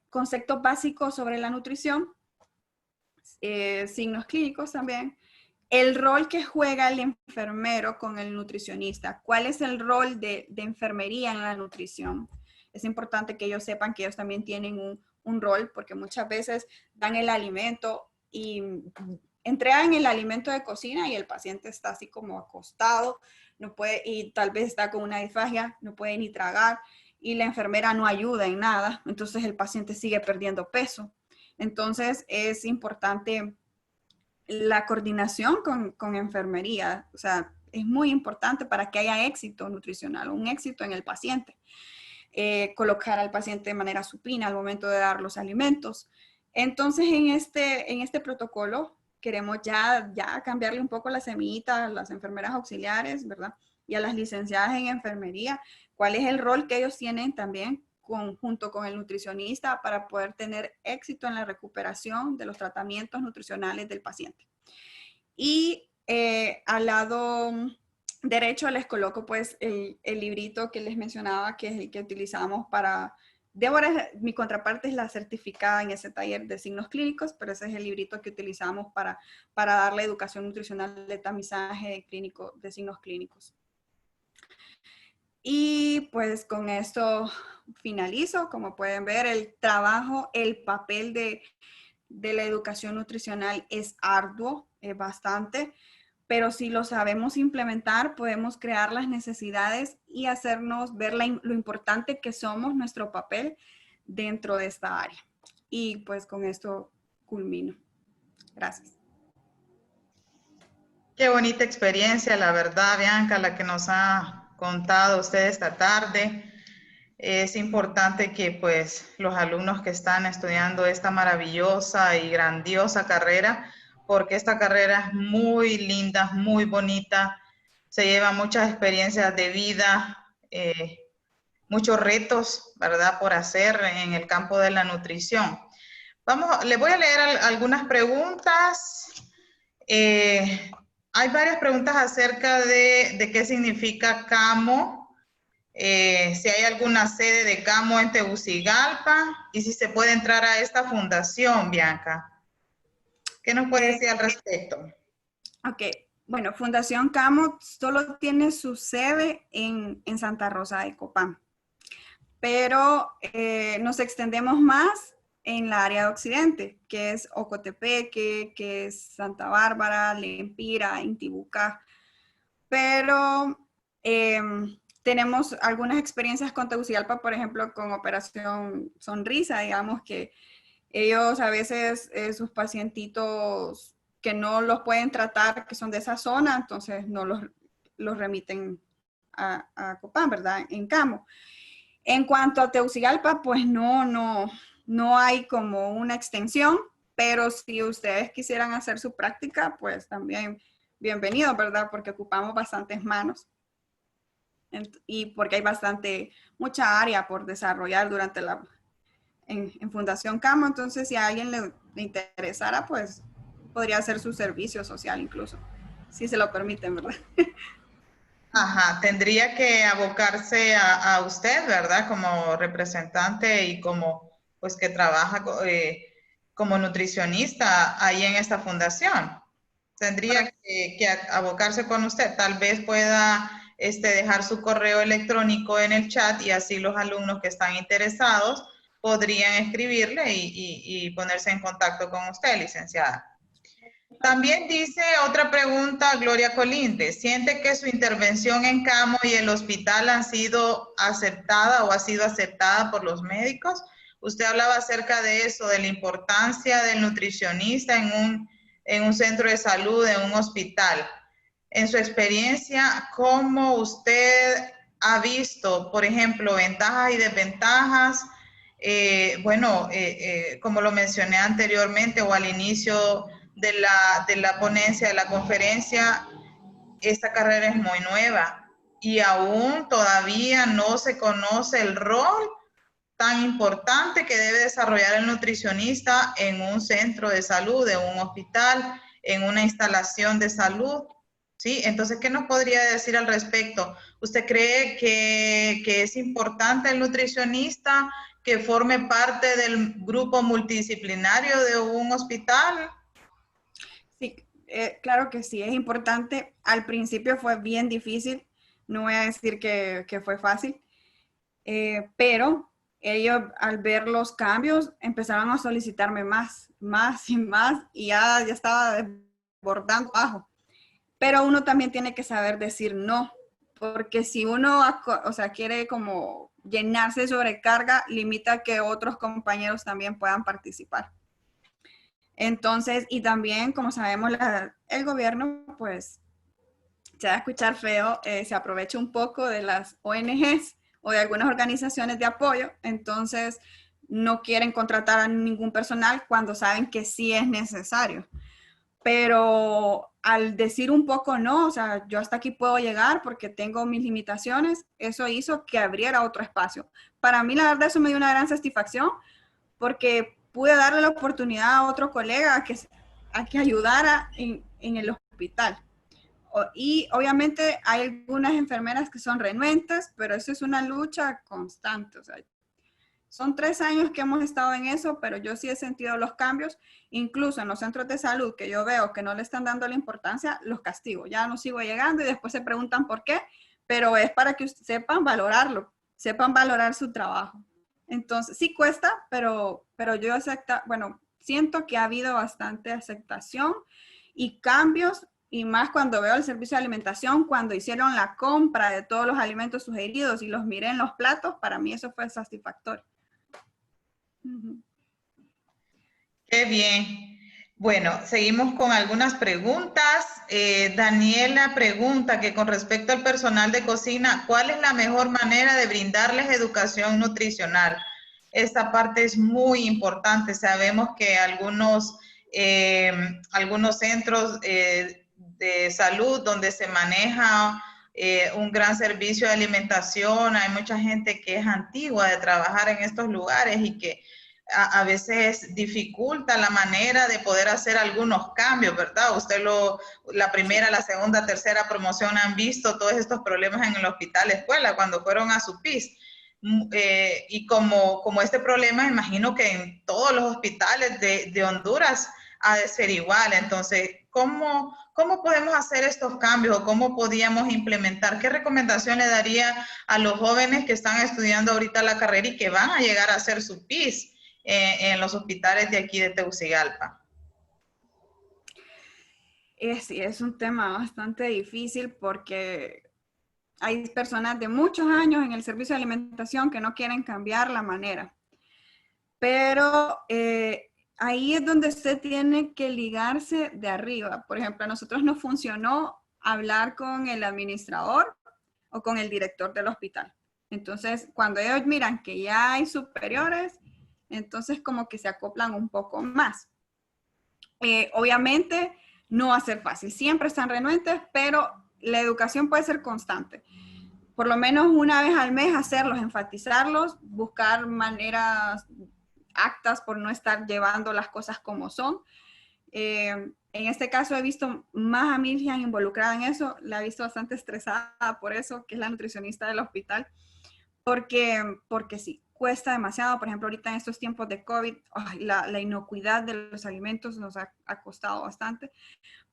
Conceptos básicos sobre la nutrición, signos clínicos también, el rol que juega el enfermero con el nutricionista, cuál es el rol de enfermería en la nutrición. Es importante que ellos sepan que ellos también tienen un rol, porque muchas veces dan el alimento y entregan el alimento de cocina y el paciente está así como acostado, no puede, y tal vez está con una disfagia, no puede ni tragar, y la enfermera no ayuda en nada, entonces el paciente sigue perdiendo peso. Entonces es importante la coordinación con enfermería, o sea, es muy importante para que haya éxito nutricional, un éxito en el paciente. Colocar al paciente de manera supina al momento de dar los alimentos. Entonces, en este protocolo queremos ya cambiarle un poco la semillita a las enfermeras auxiliares, ¿verdad? Y a las licenciadas en enfermería, cuál es el rol que ellos tienen también junto con el nutricionista para poder tener éxito en la recuperación de los tratamientos nutricionales del paciente. Y al lado derecho les coloco pues el librito que les mencionaba, que es el que utilizamos para Débora, mi contraparte, es la certificada en ese taller de signos clínicos, pero ese es el librito que utilizamos para darle educación nutricional de tamizaje clínico, de signos clínicos. Y pues con esto finalizo. Como pueden ver, el trabajo, el papel de la educación nutricional es arduo, es bastante, pero si lo sabemos implementar, podemos crear las necesidades y hacernos ver lo importante que somos, nuestro papel dentro de esta área. Y pues con esto culmino. Gracias. Qué bonita experiencia, la verdad, Bianca, la que nos ha contado usted esta tarde. Es importante que pues los alumnos que están estudiando esta maravillosa y grandiosa carrera, porque esta carrera es muy linda, muy bonita, se lleva muchas experiencias de vida, muchos retos, ¿verdad?, por hacer en el campo de la nutrición. Le voy a leer algunas preguntas. Hay varias preguntas acerca de qué significa CAMO, si hay alguna sede de CAMO en Tegucigalpa y si se puede entrar a esta fundación, Bianca. ¿Qué nos puede decir al respecto? Ok, bueno, Fundación CAMO solo tiene su sede en Santa Rosa de Copán, pero nos extendemos más en la área de Occidente, que es Ocotepeque, que es Santa Bárbara, Lempira, Intibucá, pero tenemos algunas experiencias con Tegucigalpa, por ejemplo, con Operación Sonrisa, digamos que ellos a veces sus pacientitos que no los pueden tratar, que son de esa zona, entonces no los remiten a Copán, ¿verdad? En CAMO. En cuanto a Tegucigalpa, pues no hay como una extensión, pero si ustedes quisieran hacer su práctica, pues también bienvenido, ¿verdad? Porque ocupamos bastantes manos y porque hay mucha área por desarrollar durante en Fundación CAMO. Entonces, si a alguien le interesara, pues podría hacer su servicio social incluso, si se lo permiten, ¿verdad? Ajá, tendría que abocarse a usted, ¿verdad? Como representante y como, pues, que trabaja como nutricionista ahí en esta fundación. Tendría que abocarse con usted. Tal vez pueda dejar su correo electrónico en el chat y así los alumnos que están interesados podrían escribirle y ponerse en contacto con usted, licenciada. También dice otra pregunta, Gloria Colinde, ¿siente que su intervención en CAMO y el hospital han sido aceptada o ha sido aceptada por los médicos? Usted hablaba acerca de eso, de la importancia del nutricionista en un centro de salud, en un hospital. En su experiencia, ¿cómo usted ha visto, por ejemplo, ventajas y desventajas? Como lo mencioné anteriormente o al inicio de la ponencia, de la conferencia, esta carrera es muy nueva y aún todavía no se conoce el rol tan importante que debe desarrollar el nutricionista en un centro de salud, en un hospital, en una instalación de salud. ¿Sí? Entonces, ¿qué nos podría decir al respecto? ¿Usted cree que es importante el nutricionista que forme parte del grupo multidisciplinario de un hospital? Sí, claro que sí, es importante. Al principio fue bien difícil, no voy a decir que fue fácil, pero ellos al ver los cambios empezaron a solicitarme más y más y ya estaba desbordando abajo. Pero uno también tiene que saber decir no, porque si uno, quiere como llenarse de sobrecarga, limita que otros compañeros también puedan participar. Entonces, y también, como sabemos, el gobierno, pues, se va a escuchar feo, se aprovecha un poco de las ONGs o de algunas organizaciones de apoyo, entonces no quieren contratar a ningún personal cuando saben que sí es necesario. Pero al decir un poco no, o sea, yo hasta aquí puedo llegar porque tengo mis limitaciones, eso hizo que abriera otro espacio. Para mí, la verdad, eso me dio una gran satisfacción porque pude darle la oportunidad a otro colega a que ayudara en el hospital. Y obviamente hay algunas enfermeras que son renuentes, pero eso es una lucha constante. O sea, Son 3 años que hemos estado en eso, pero yo sí he sentido los cambios, incluso en los centros de salud que yo veo que no le están dando la importancia, los castigo. Ya no sigo llegando y después se preguntan por qué, pero es para que sepan valorarlo, sepan valorar su trabajo. Entonces, sí cuesta, pero yo siento que ha habido bastante aceptación y cambios, y más cuando veo el servicio de alimentación, cuando hicieron la compra de todos los alimentos sugeridos y los miré en los platos, para mí eso fue satisfactorio. Qué bien. Bueno, seguimos con algunas preguntas. Daniela pregunta que con respecto al personal de cocina, ¿cuál es la mejor manera de brindarles educación nutricional? Esta parte es muy importante. Sabemos que algunos centros de salud donde se maneja un gran servicio de alimentación, hay mucha gente que es antigua de trabajar en estos lugares y que a veces dificulta la manera de poder hacer algunos cambios, ¿verdad? La primera, la segunda, tercera promoción han visto todos estos problemas en el hospital escuela cuando fueron a su PIS. Y como este problema, imagino que en todos los hospitales de Honduras ha de ser igual. Entonces, ¿cómo podemos hacer estos cambios o cómo podíamos implementar? ¿Qué recomendación le daría a los jóvenes que están estudiando ahorita la carrera y que van a llegar a hacer su PIS en los hospitales de aquí de Tegucigalpa? Sí, es un tema bastante difícil porque hay personas de muchos años en el servicio de alimentación que no quieren cambiar la manera. Pero ahí es donde usted tiene que ligarse de arriba. Por ejemplo, a nosotros nos funcionó hablar con el administrador o con el director del hospital. Entonces, cuando ellos miran que ya hay superiores, entonces como que se acoplan un poco más. Obviamente no va a ser fácil, siempre están renuentes, pero la educación puede ser constante. Por lo menos una vez al mes hacerlos, enfatizarlos, buscar maneras actas por no estar llevando las cosas como son. En este caso he visto más a Miriam involucrada en eso, la he visto bastante estresada por eso, que es la nutricionista del hospital, porque sí, cuesta demasiado. Por ejemplo, ahorita en estos tiempos de COVID, la inocuidad de los alimentos nos ha costado bastante,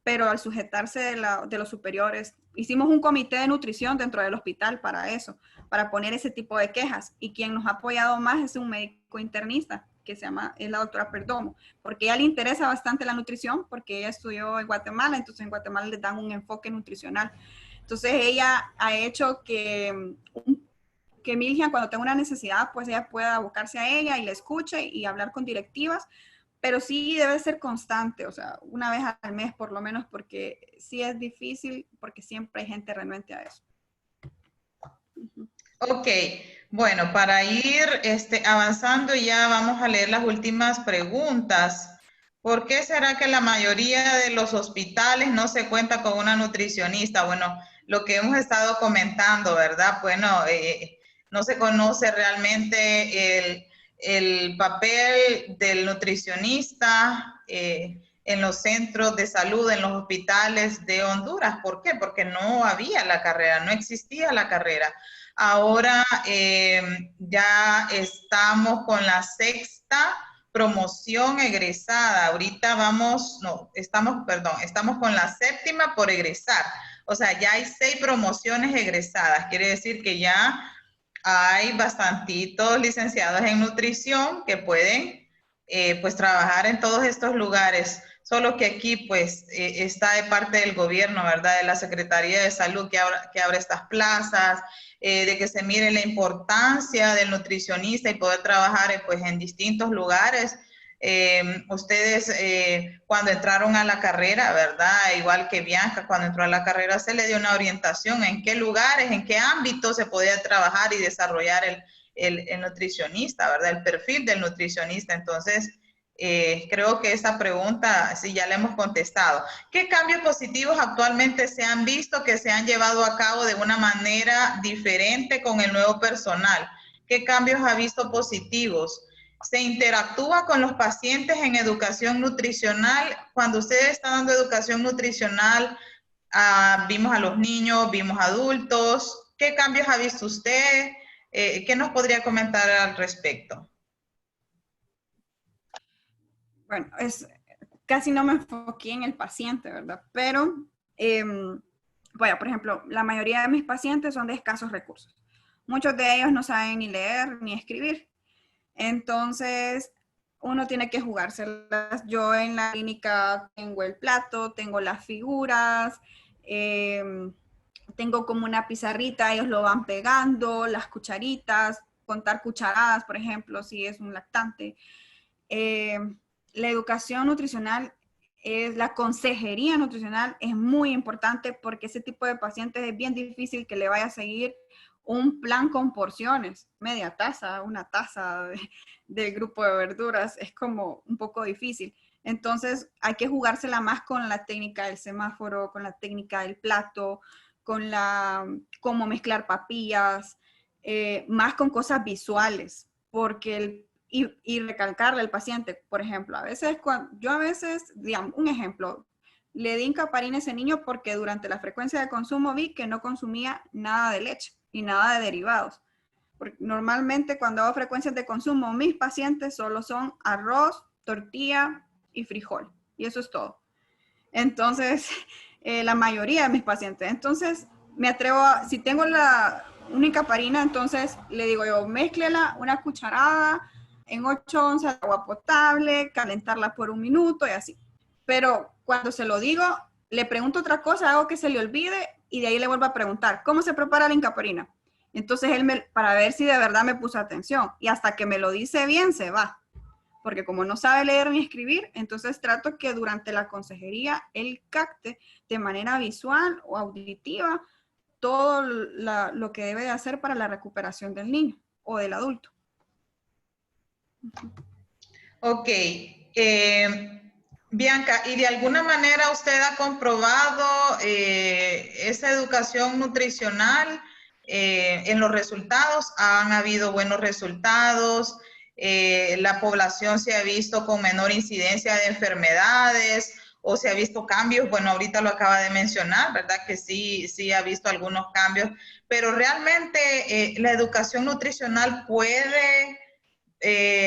pero al sujetarse de los superiores, hicimos un comité de nutrición dentro del hospital para eso, para poner ese tipo de quejas, y quien nos ha apoyado más es un médico internista, que es la doctora Perdomo, porque a ella le interesa bastante la nutrición, porque ella estudió en Guatemala, entonces en Guatemala le dan un enfoque nutricional. Entonces ella ha hecho que Miljan, cuando tenga una necesidad, pues ella pueda abocarse a ella y la escuche y hablar con directivas, pero sí debe ser constante, o sea, una vez al mes por lo menos, porque sí es difícil, porque siempre hay gente renuente a eso. Ok, bueno, para ir avanzando ya vamos a leer las últimas preguntas. ¿Por qué será que la mayoría de los hospitales no se cuenta con una nutricionista? Bueno, lo que hemos estado comentando, ¿verdad? Bueno, no se conoce realmente el papel del nutricionista en los centros de salud, en los hospitales de Honduras. ¿Por qué? Porque no había la carrera, no existía la carrera. Ahora ya estamos con la 6ª promoción egresada. Ahorita estamos con la 7ª por egresar. O sea, ya hay 6 promociones egresadas. Quiere decir que ya hay bastantitos licenciados en nutrición que pueden pues trabajar en todos estos lugares. Solo que aquí pues está de parte del gobierno, ¿verdad? De la Secretaría de Salud que abra estas plazas, de que se mire la importancia del nutricionista y poder trabajar pues en distintos lugares. Ustedes cuando entraron a la carrera, ¿verdad? Igual que Bianca, cuando entró a la carrera se le dio una orientación en qué lugares, en qué ámbitos se podía trabajar y desarrollar el nutricionista, ¿verdad? El perfil del nutricionista. Entonces, creo que esa pregunta sí ya la hemos contestado. ¿Qué cambios positivos actualmente se han visto que se han llevado a cabo de una manera diferente con el nuevo personal? ¿Qué cambios ha visto positivos? ¿Se interactúa con los pacientes en educación nutricional? Cuando usted está dando educación nutricional, vimos a los niños, vimos adultos. ¿Qué cambios ha visto usted? ¿Qué nos podría comentar al respecto? Bueno, casi no me enfoqué en el paciente, ¿verdad? Pero, bueno, por ejemplo, la mayoría de mis pacientes son de escasos recursos. Muchos de ellos no saben ni leer ni escribir. Entonces, uno tiene que jugárselas. Yo en la clínica tengo el plato, tengo las figuras, tengo como una pizarrita, ellos lo van pegando, las cucharitas, contar cucharadas, por ejemplo, si es un lactante. La educación nutricional, la consejería nutricional es muy importante porque ese tipo de pacientes es bien difícil que le vaya a seguir un plan con porciones, media taza, una taza del grupo de verduras, es como un poco difícil. Entonces hay que jugársela más con la técnica del semáforo, con la técnica del plato, con cómo mezclar papillas, más con cosas visuales, porque y recalcarle al paciente, por ejemplo, yo a veces, digamos, un ejemplo, le di Incaparina a ese niño porque durante la frecuencia de consumo vi que no consumía nada de leche y nada de derivados. Porque normalmente cuando hago frecuencias de consumo, mis pacientes solo son arroz, tortilla y frijol. Y eso es todo. Entonces, la mayoría de mis pacientes. Entonces, me atrevo si tengo una Incaparina, entonces le digo yo, mézclela una cucharada en 8 onzas de agua potable, calentarla por 1 minuto y así. Pero cuando se lo digo, le pregunto otra cosa, hago que se le olvide y de ahí le vuelvo a preguntar, ¿cómo se prepara la Incaparina? Entonces para ver si de verdad me puso atención. Y hasta que me lo dice bien, se va. Porque como no sabe leer ni escribir, entonces trato que durante la consejería él capte de manera visual o auditiva todo lo que debe de hacer para la recuperación del niño o del adulto. Ok. Bianca, ¿y de alguna manera usted ha comprobado esa educación nutricional en los resultados? ¿Han habido buenos resultados? ¿La población se ha visto con menor incidencia de enfermedades o se ha visto cambios? Bueno, ahorita lo acaba de mencionar, ¿verdad? Que sí ha visto algunos cambios, pero realmente la educación nutricional puede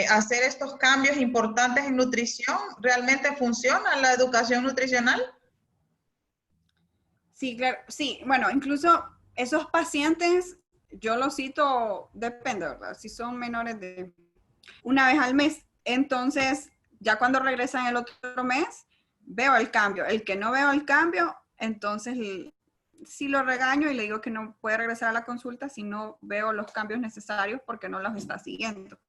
hacer estos cambios importantes en nutrición. ¿Realmente funciona la educación nutricional? Sí, claro, sí, bueno, incluso esos pacientes, yo los cito, depende, ¿verdad? Si son menores de 1 vez al mes, entonces ya cuando regresan el otro mes, veo el cambio. El que no veo el cambio, entonces sí lo regaño y le digo que no puede regresar a la consulta si no veo los cambios necesarios porque no los está siguiendo.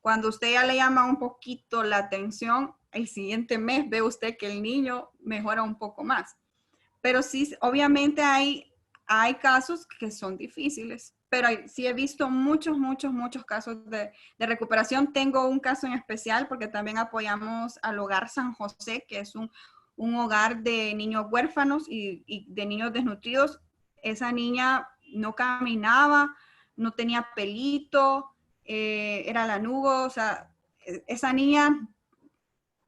Cuando usted ya le llama un poquito la atención, el siguiente mes ve usted que el niño mejora un poco más. Pero sí, obviamente hay casos que son difíciles, pero sí he visto muchos casos de recuperación. Tengo un caso en especial porque también apoyamos al Hogar San José, que es un hogar de niños huérfanos y de niños desnutridos. Esa niña no caminaba, no tenía pelito, era lanugo, o sea, esa niña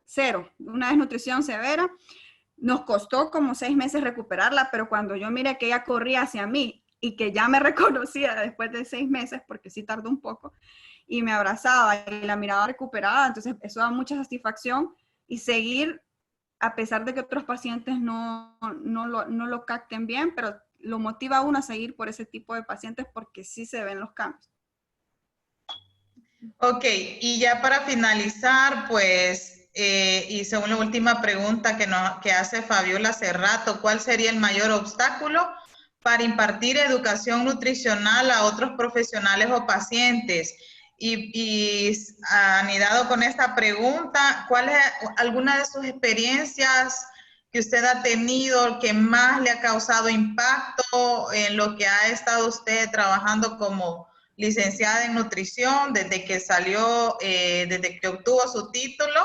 cero, una desnutrición severa. Nos costó como 6 meses recuperarla, pero cuando yo miré que ella corría hacia mí y que ya me reconocía después de 6 meses, porque sí tardó un poco, y me abrazaba y la miraba recuperada, entonces eso da mucha satisfacción y seguir, a pesar de que otros pacientes no lo capten bien, pero lo motiva a uno a seguir por ese tipo de pacientes porque sí se ven los cambios. Ok, y ya para finalizar, pues, y según la última pregunta que hace Fabiola hace rato, ¿cuál sería el mayor obstáculo para impartir educación nutricional a otros profesionales o pacientes? Y anidado con esta pregunta, ¿cuál es alguna de sus experiencias que usted ha tenido que más le ha causado impacto en lo que ha estado usted trabajando como licenciada en nutrición desde que salió, desde que obtuvo su título?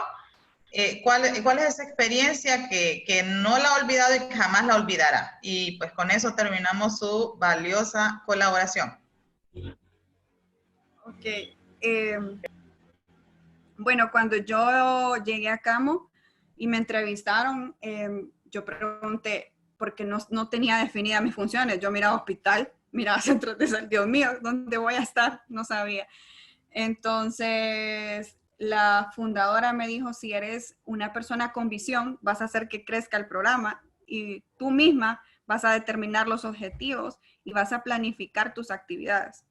¿Cuál es esa experiencia que no la ha olvidado y que jamás la olvidará? Y pues con eso terminamos su valiosa colaboración. Ok. Bueno, cuando yo llegué a Camo y me entrevistaron, yo pregunté, porque no tenía definidas mis funciones. Yo miraba hospital miraba centros de salud, Dios mío, ¿dónde voy a estar? No sabía. Entonces, la fundadora me dijo, si eres una persona con visión, vas a hacer que crezca el programa y tú misma vas a determinar los objetivos y vas a planificar tus actividades.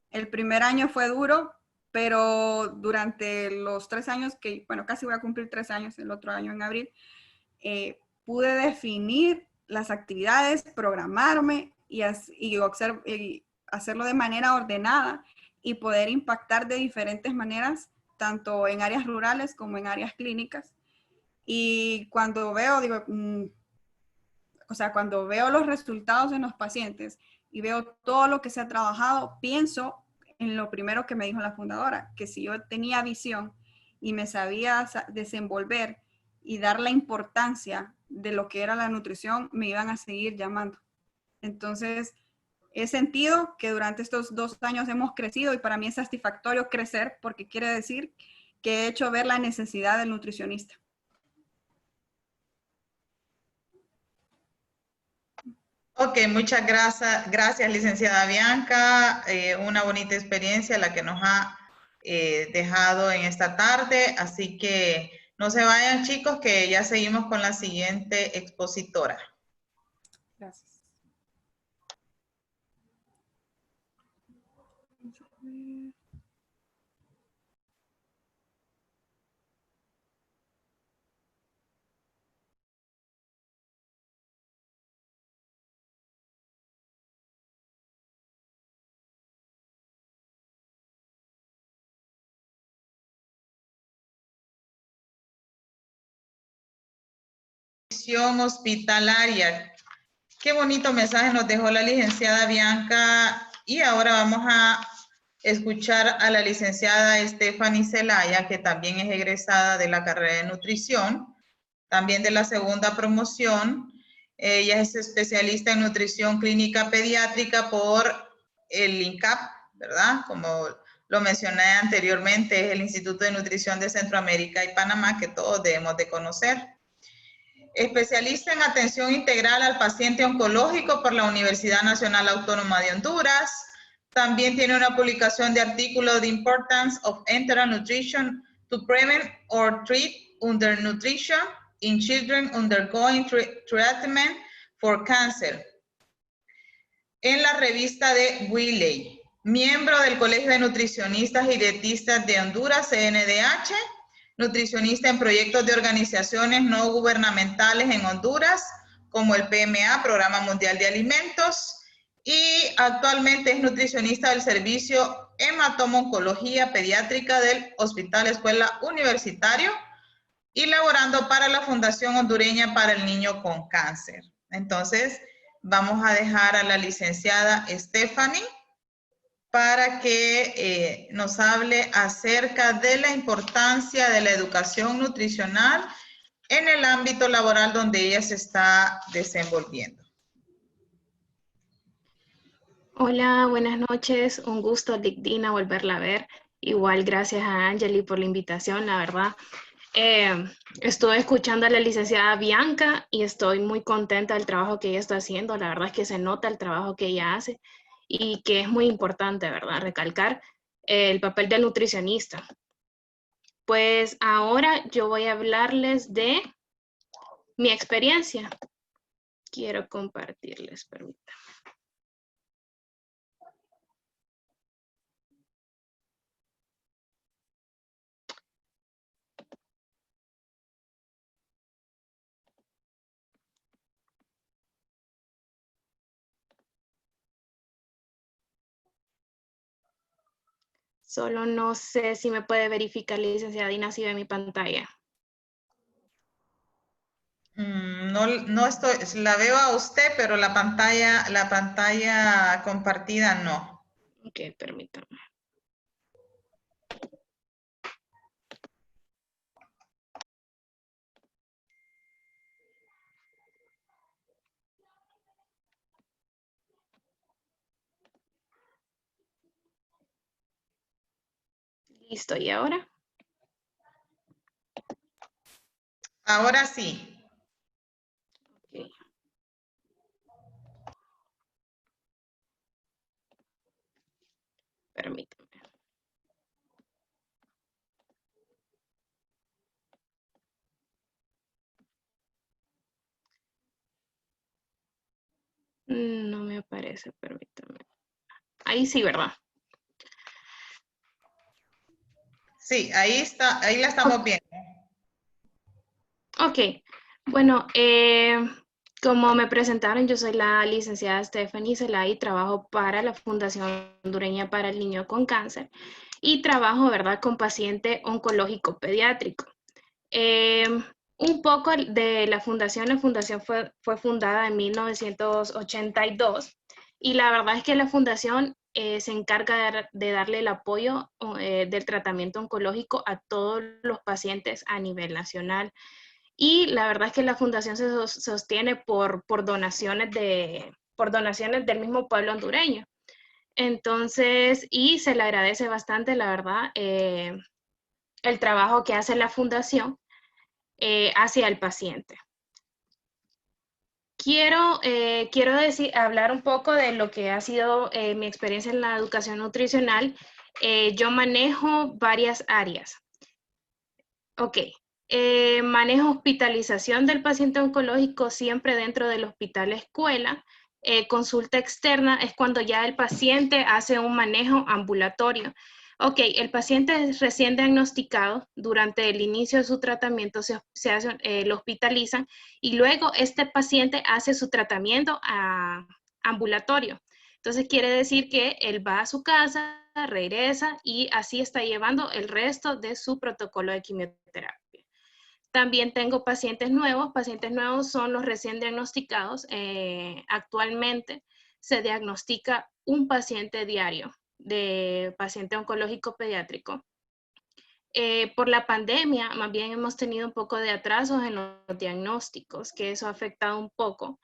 El primer año fue duro, pero durante los 3 años que, bueno, casi voy a cumplir 3 años, el otro año en abril, pude definir las actividades, programarme y hacerlo de manera ordenada y poder impactar de diferentes maneras, tanto en áreas rurales como en áreas clínicas. Y cuando veo, digo, o sea, cuando veo los resultados en los pacientes y veo todo lo que se ha trabajado, pienso en lo primero que me dijo la fundadora, que si yo tenía visión y me sabía desenvolver y dar la importancia de lo que era la nutrición, me iban a seguir llamando. Entonces, he sentido que durante estos 2 años hemos crecido y para mí es satisfactorio crecer porque quiere decir que he hecho ver la necesidad del nutricionista. Ok, muchas gracias, licenciada Bianca. Una bonita experiencia la que nos ha dejado en esta tarde. Así que no se vayan, chicos, que ya seguimos con la siguiente expositora. Gracias. Hospitalaria. Qué bonito mensaje nos dejó la licenciada Bianca y ahora vamos a escuchar a la licenciada Stephanie Zelaya, que también es egresada de la carrera de nutrición, también de la segunda promoción. Ella es especialista en nutrición clínica pediátrica por el INCAP, ¿verdad? Como lo mencioné anteriormente, es el Instituto de Nutrición de Centroamérica y Panamá, que todos debemos de conocer. Especialista en atención integral al paciente oncológico por la Universidad Nacional Autónoma de Honduras. También tiene una publicación de artículo The Importance of Enteral Nutrition to Prevent or Treat Undernutrition in Children Undergoing Treatment for Cancer, en la revista de Wiley. Miembro del Colegio de Nutricionistas y Dietistas de Honduras, CNDH, nutricionista en proyectos de organizaciones no gubernamentales en Honduras, como el PMA, Programa Mundial de Alimentos, y actualmente es nutricionista del servicio hematomo-oncología pediátrica del Hospital Escuela Universitario y laborando para la Fundación Hondureña para el Niño con Cáncer. Entonces, vamos a dejar a la licenciada Stephanie para que nos hable acerca de la importancia de la educación nutricional en el ámbito laboral donde ella se está desenvolviendo. Hola, buenas noches. Un gusto, Digdina, volverla a ver. Igual gracias a Angeli por la invitación, la verdad. Estuve escuchando a la licenciada Bianca y estoy muy contenta del trabajo que ella está haciendo. La verdad es que se nota el trabajo que ella hace y que es muy importante, ¿verdad? Recalcar el papel del nutricionista. Pues ahora yo voy a hablarles de mi experiencia. Quiero compartirles, permítanme. Solo no sé si me puede verificar, licenciada Dina, si ve mi pantalla. No estoy, la veo a usted, pero la pantalla compartida no. Ok, permítame. Listo, ¿y ahora? Ahora sí. Okay. No me aparece, permítame. Ahí sí, ¿verdad? Sí, ahí está, ahí la estamos viendo. Ok, bueno, como me presentaron, yo soy la licenciada Stephanie Zelay, trabajo para la Fundación Hondureña para el Niño con Cáncer y trabajo, ¿verdad?, con paciente oncológico pediátrico. Un poco de la fundación fue fundada en 1982 y la verdad es que la fundación se encarga de darle el apoyo del tratamiento oncológico a todos los pacientes a nivel nacional. Y la verdad es que la fundación se sostiene por donaciones del mismo pueblo hondureño. Entonces, y se le agradece bastante, la verdad, el trabajo que hace la fundación hacia el paciente. Quiero hablar un poco de lo que ha sido mi experiencia en la educación nutricional. Yo manejo varias áreas. Ok. Manejo hospitalización del paciente oncológico siempre dentro del hospital escuela. Consulta externa es cuando ya el paciente hace un manejo ambulatorio. Ok, el paciente es recién diagnosticado, durante el inicio de su tratamiento lo hospitalizan y luego este paciente hace su tratamiento ambulatorio. Entonces quiere decir que él va a su casa, regresa y así está llevando el resto de su protocolo de quimioterapia. También tengo pacientes nuevos. Pacientes nuevos son los recién diagnosticados. Actualmente se diagnostica un paciente diario de paciente oncológico pediátrico. Por la pandemia, más bien hemos tenido un poco de atrasos en los diagnósticos, que eso ha afectado un poco.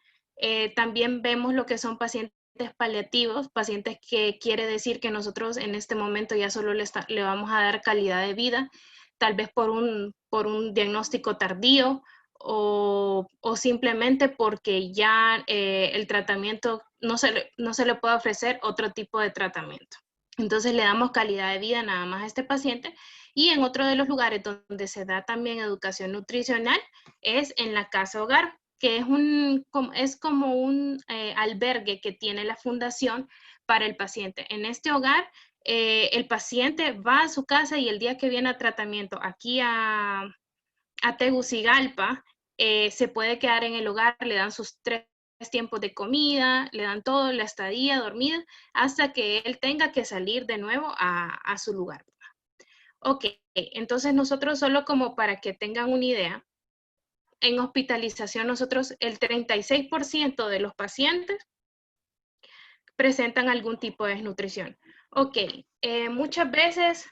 También vemos lo que son pacientes paliativos, pacientes que quiere decir que nosotros en este momento ya solo le vamos a dar calidad de vida, tal vez por un diagnóstico tardío o simplemente porque ya el tratamiento no se le puede ofrecer otro tipo de tratamiento. Entonces le damos calidad de vida nada más a este paciente. Y en otro de los lugares donde se da también educación nutricional es en la casa hogar, que es como un albergue que tiene la fundación para el paciente. En este hogar, el paciente va a su casa y el día que viene a tratamiento aquí a Tegucigalpa, se puede quedar en el hogar, le dan sus 3 tiempos de comida, le dan todo, la estadía, dormida, hasta que él tenga que salir de nuevo a su lugar. Ok, entonces nosotros solo como para que tengan una idea, en hospitalización nosotros el 36% de los pacientes presentan algún tipo de desnutrición. Ok, muchas veces,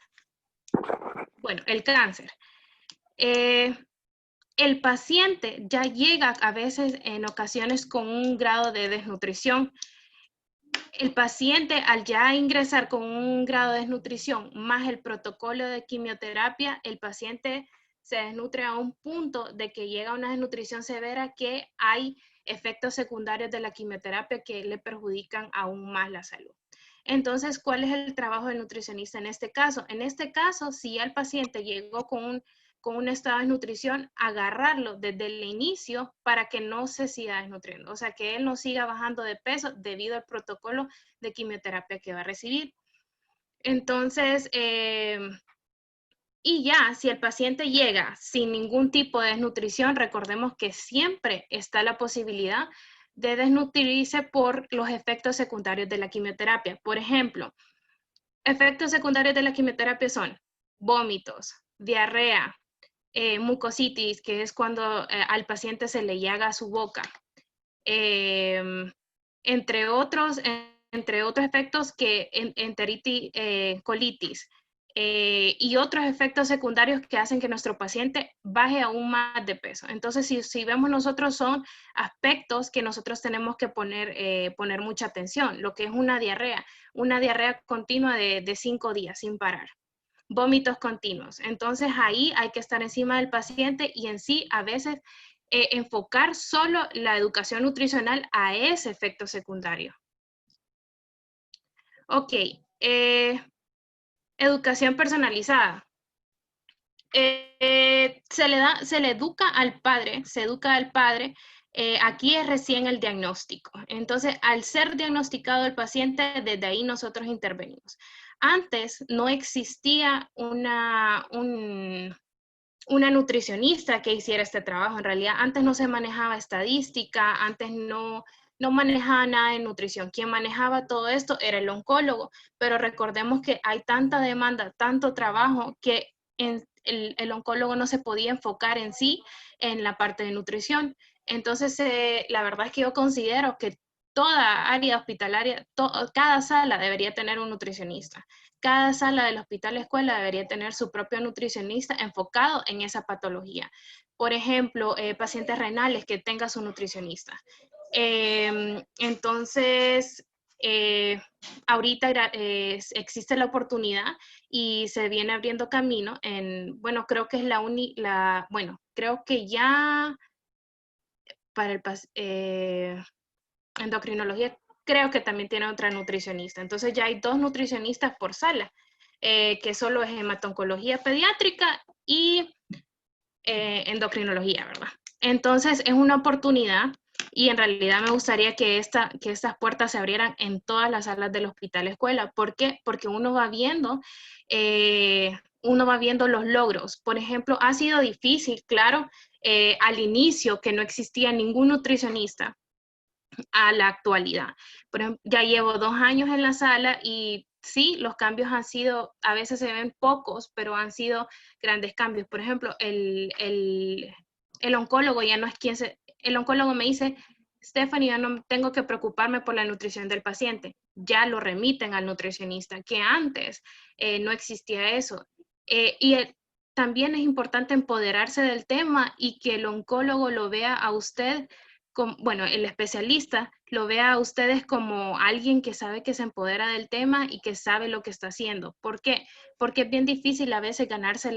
bueno, el cáncer. El paciente ya llega a veces en ocasiones con un grado de desnutrición. El paciente al ya ingresar con un grado de desnutrición más el protocolo de quimioterapia, el paciente se desnutre a un punto de que llega a una desnutrición severa que hay efectos secundarios de la quimioterapia que le perjudican aún más la salud. Entonces, ¿cuál es el trabajo del nutricionista en este caso? En este caso, si el paciente llegó con un estado de desnutrición, agarrarlo desde el inicio para que no se siga desnutriendo, o sea, que él no siga bajando de peso debido al protocolo de quimioterapia que va a recibir. Entonces, y ya, si el paciente llega sin ningún tipo de desnutrición, recordemos que siempre está la posibilidad de desnutrirse por los efectos secundarios de la quimioterapia. Por ejemplo, efectos secundarios de la quimioterapia son vómitos, diarrea, mucositis, que es cuando al paciente se le llaga su boca, entre otros efectos que enteritis, colitis, y otros efectos secundarios que hacen que nuestro paciente baje aún más de peso. Entonces, si vemos nosotros, son aspectos que nosotros tenemos que poner mucha atención. Lo que es una diarrea continua de 5 días sin parar. Vómitos continuos. Entonces, ahí hay que estar encima del paciente y en sí, a veces, enfocar solo la educación nutricional a ese efecto secundario. Ok. Educación personalizada. Se educa al padre Aquí es recién el diagnóstico. Entonces, al ser diagnosticado el paciente, desde ahí nosotros intervenimos. Antes no existía una nutricionista que hiciera este trabajo. En realidad, antes no se manejaba estadística, antes no manejaba nada de nutrición. Quien manejaba todo esto era el oncólogo, pero recordemos que hay tanta demanda, tanto trabajo, que el oncólogo no se podía enfocar en sí en la parte de nutrición. Entonces, la verdad es que yo considero que toda área hospitalaria, cada sala debería tener un nutricionista. Cada sala del hospital escuela debería tener su propio nutricionista enfocado en esa patología. Por ejemplo, pacientes renales que tenga su nutricionista. Entonces, ahorita existe la oportunidad y se viene abriendo camino en, bueno, creo que es creo que ya para endocrinología creo que también tiene otra nutricionista. Entonces ya hay 2 nutricionistas por sala, que solo es hematoncología pediátrica y endocrinología, ¿verdad? Entonces es una oportunidad y en realidad me gustaría que estas puertas se abrieran en todas las salas del hospital escuela. ¿Por qué? Porque uno va viendo los logros. Por ejemplo, ha sido difícil, claro, al inicio que no existía ningún nutricionista a la actualidad. Por ejemplo, ya llevo 2 años en la sala y sí, los cambios han sido, a veces se ven pocos, pero han sido grandes cambios. Por ejemplo, el oncólogo ya no es el oncólogo me dice, Stephanie, yo no tengo que preocuparme por la nutrición del paciente, ya lo remiten al nutricionista, que antes no existía eso. También es importante empoderarse del tema y que el oncólogo lo vea a usted bueno, el especialista lo vea a ustedes como alguien que sabe que se empodera del tema y que sabe lo que está haciendo. ¿Por qué? Porque es bien difícil a veces ganarse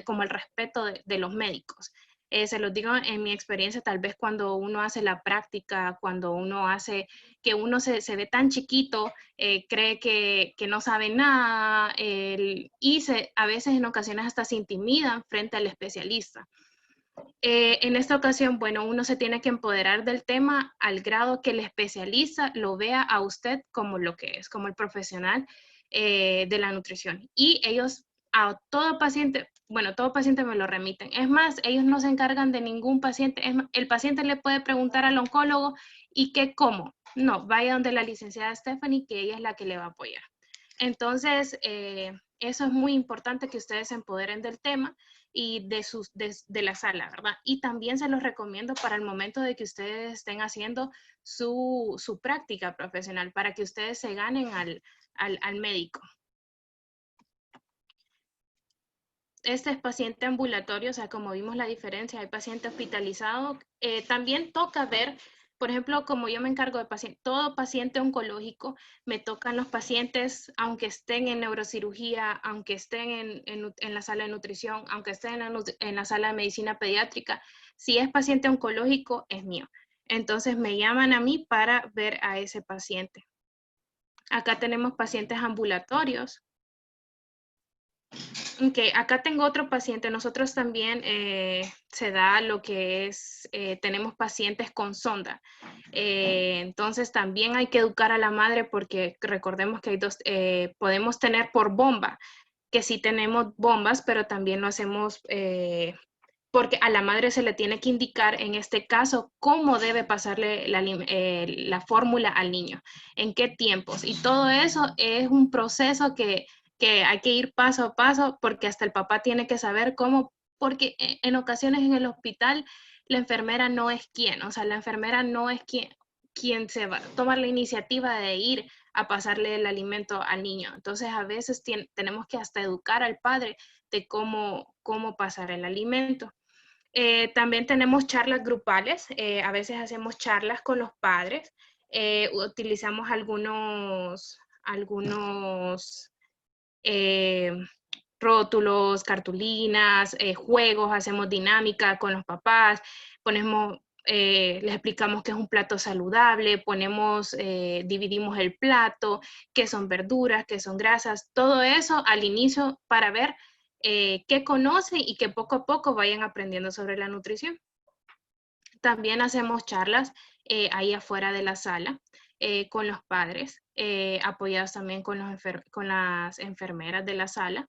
como el respeto de los médicos. Se los digo en mi experiencia, tal vez cuando uno hace la práctica, cuando uno hace, que uno se ve tan chiquito, cree que no sabe nada a veces en ocasiones hasta se intimidan frente al especialista. En esta ocasión, bueno, uno se tiene que empoderar del tema al grado que el especialista lo vea a usted como lo que es, como el profesional de la nutrición. Y ellos a todo paciente me lo remiten. Es más, ellos no se encargan de ningún paciente. El paciente le puede preguntar al oncólogo, ¿y qué cómo? No, vaya donde la licenciada Stephanie, que ella es la que le va a apoyar. Entonces, eso es muy importante que ustedes se empoderen del tema y de la sala, ¿verdad? Y también se los recomiendo para el momento de que ustedes estén haciendo su práctica profesional, para que ustedes se ganen al médico. Este es paciente ambulatorio, o sea, como vimos la diferencia, hay paciente hospitalizado. También toca ver, por ejemplo, como yo me encargo de todo paciente oncológico, me tocan los pacientes, aunque estén en neurocirugía, aunque estén en la sala de nutrición, aunque estén en la sala de medicina pediátrica. Si es paciente oncológico, es mío. Entonces me llaman a mí para ver a ese paciente. Acá tenemos pacientes ambulatorios. Ok, acá tengo otro paciente. Nosotros también se da lo que es, tenemos pacientes con sonda. Entonces también hay que educar a la madre porque recordemos que hay podemos tener por bomba, que sí tenemos bombas, pero también lo hacemos porque a la madre se le tiene que indicar en este caso cómo debe pasarle la fórmula al niño, en qué tiempos. Y todo eso es un proceso que hay que ir paso a paso porque hasta el papá tiene que saber cómo, porque en ocasiones en el hospital la enfermera no es quien, o sea, la enfermera no es quien se va a tomar la iniciativa de ir a pasarle el alimento al niño. Entonces a veces tenemos que hasta educar al padre de cómo pasar el alimento. También tenemos charlas grupales, a veces hacemos charlas con los padres, utilizamos algunos rótulos, cartulinas, juegos, hacemos dinámica con los papás, les explicamos qué es un plato saludable, dividimos el plato, qué son verduras, qué son grasas, todo eso al inicio para ver qué conocen y que poco a poco vayan aprendiendo sobre la nutrición. también hacemos charlas ahí afuera de la sala con los padres, apoyados también con las enfermeras de la sala.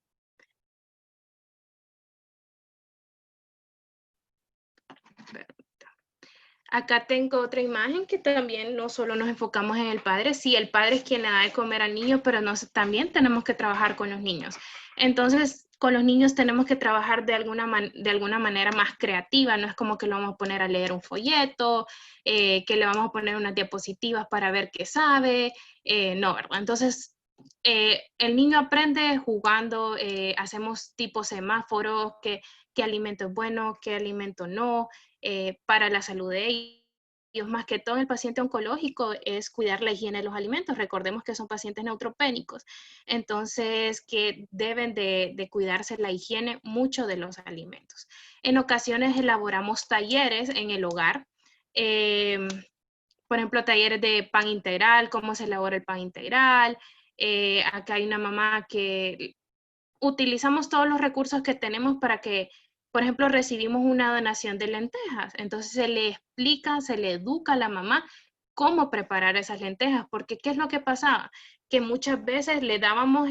Acá tengo otra imagen que también no solo nos enfocamos en el padre, sí, el padre es quien le da de comer al niño, pero también tenemos que trabajar con los niños. Entonces, con los niños tenemos que trabajar de alguna manera más creativa, no es como que lo vamos a poner a leer un folleto, que le vamos a poner unas diapositivas para ver qué sabe, no, ¿verdad? Entonces, el niño aprende jugando, hacemos tipo semáforos, qué alimento es bueno, qué alimento no, para la salud de ellos. Más que todo el paciente oncológico es cuidar la higiene de los alimentos. Recordemos que son pacientes neutropénicos, entonces que deben de cuidarse la higiene mucho de los alimentos. En ocasiones elaboramos talleres en el hogar, por ejemplo, talleres de pan integral, cómo se elabora el pan integral. Acá hay una mamá que utilizamos todos los recursos que tenemos para que, por ejemplo, recibimos una donación de lentejas. Entonces se le explica, se le educa a la mamá cómo preparar esas lentejas, porque ¿qué es lo que pasaba? Que muchas veces le dábamos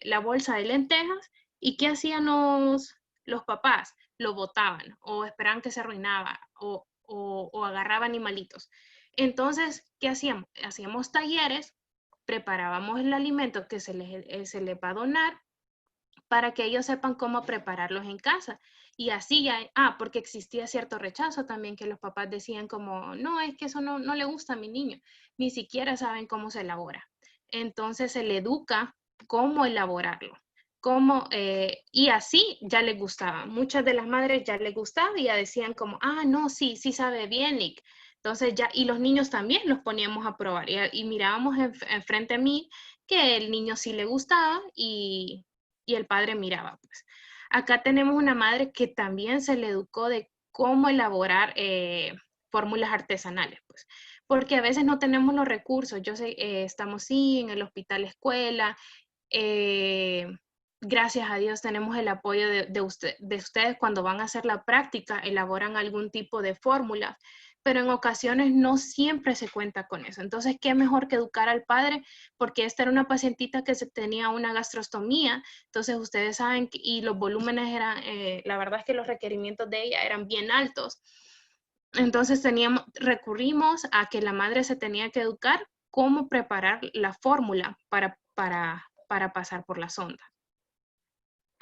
la bolsa de lentejas y ¿qué hacían los papás? Lo botaban o esperaban que se arruinaba o agarraba animalitos. Entonces, ¿qué hacíamos? Hacíamos talleres, preparábamos el alimento que se les va a donar para que ellos sepan cómo prepararlos en casa. Y así ya, porque existía cierto rechazo también, que los papás decían como, no, es que eso no le gusta a mi niño, ni siquiera saben cómo se elabora. Entonces se le educa cómo elaborarlo, y así ya les gustaba. Muchas de las madres ya les gustaba y ya decían como, no, sí sabe bien, Nick. Entonces ya, y los niños también los poníamos a probar y mirábamos enfrente a mí que el niño sí le gustaba y el padre miraba, pues. Acá tenemos una madre que también se le educó de cómo elaborar fórmulas artesanales, pues, porque a veces no tenemos los recursos. Yo sé, estamos sí en el hospital escuela, gracias a Dios tenemos el apoyo de ustedes cuando van a hacer la práctica, elaboran algún tipo de fórmula, pero en ocasiones no siempre se cuenta con eso. Entonces, ¿qué mejor que educar al padre? Porque esta era una pacientita que tenía una gastrostomía, entonces ustedes saben, y los volúmenes eran, la verdad es que los requerimientos de ella eran bien altos. Entonces recurrimos a que la madre se tenía que educar cómo preparar la fórmula para pasar por la sonda.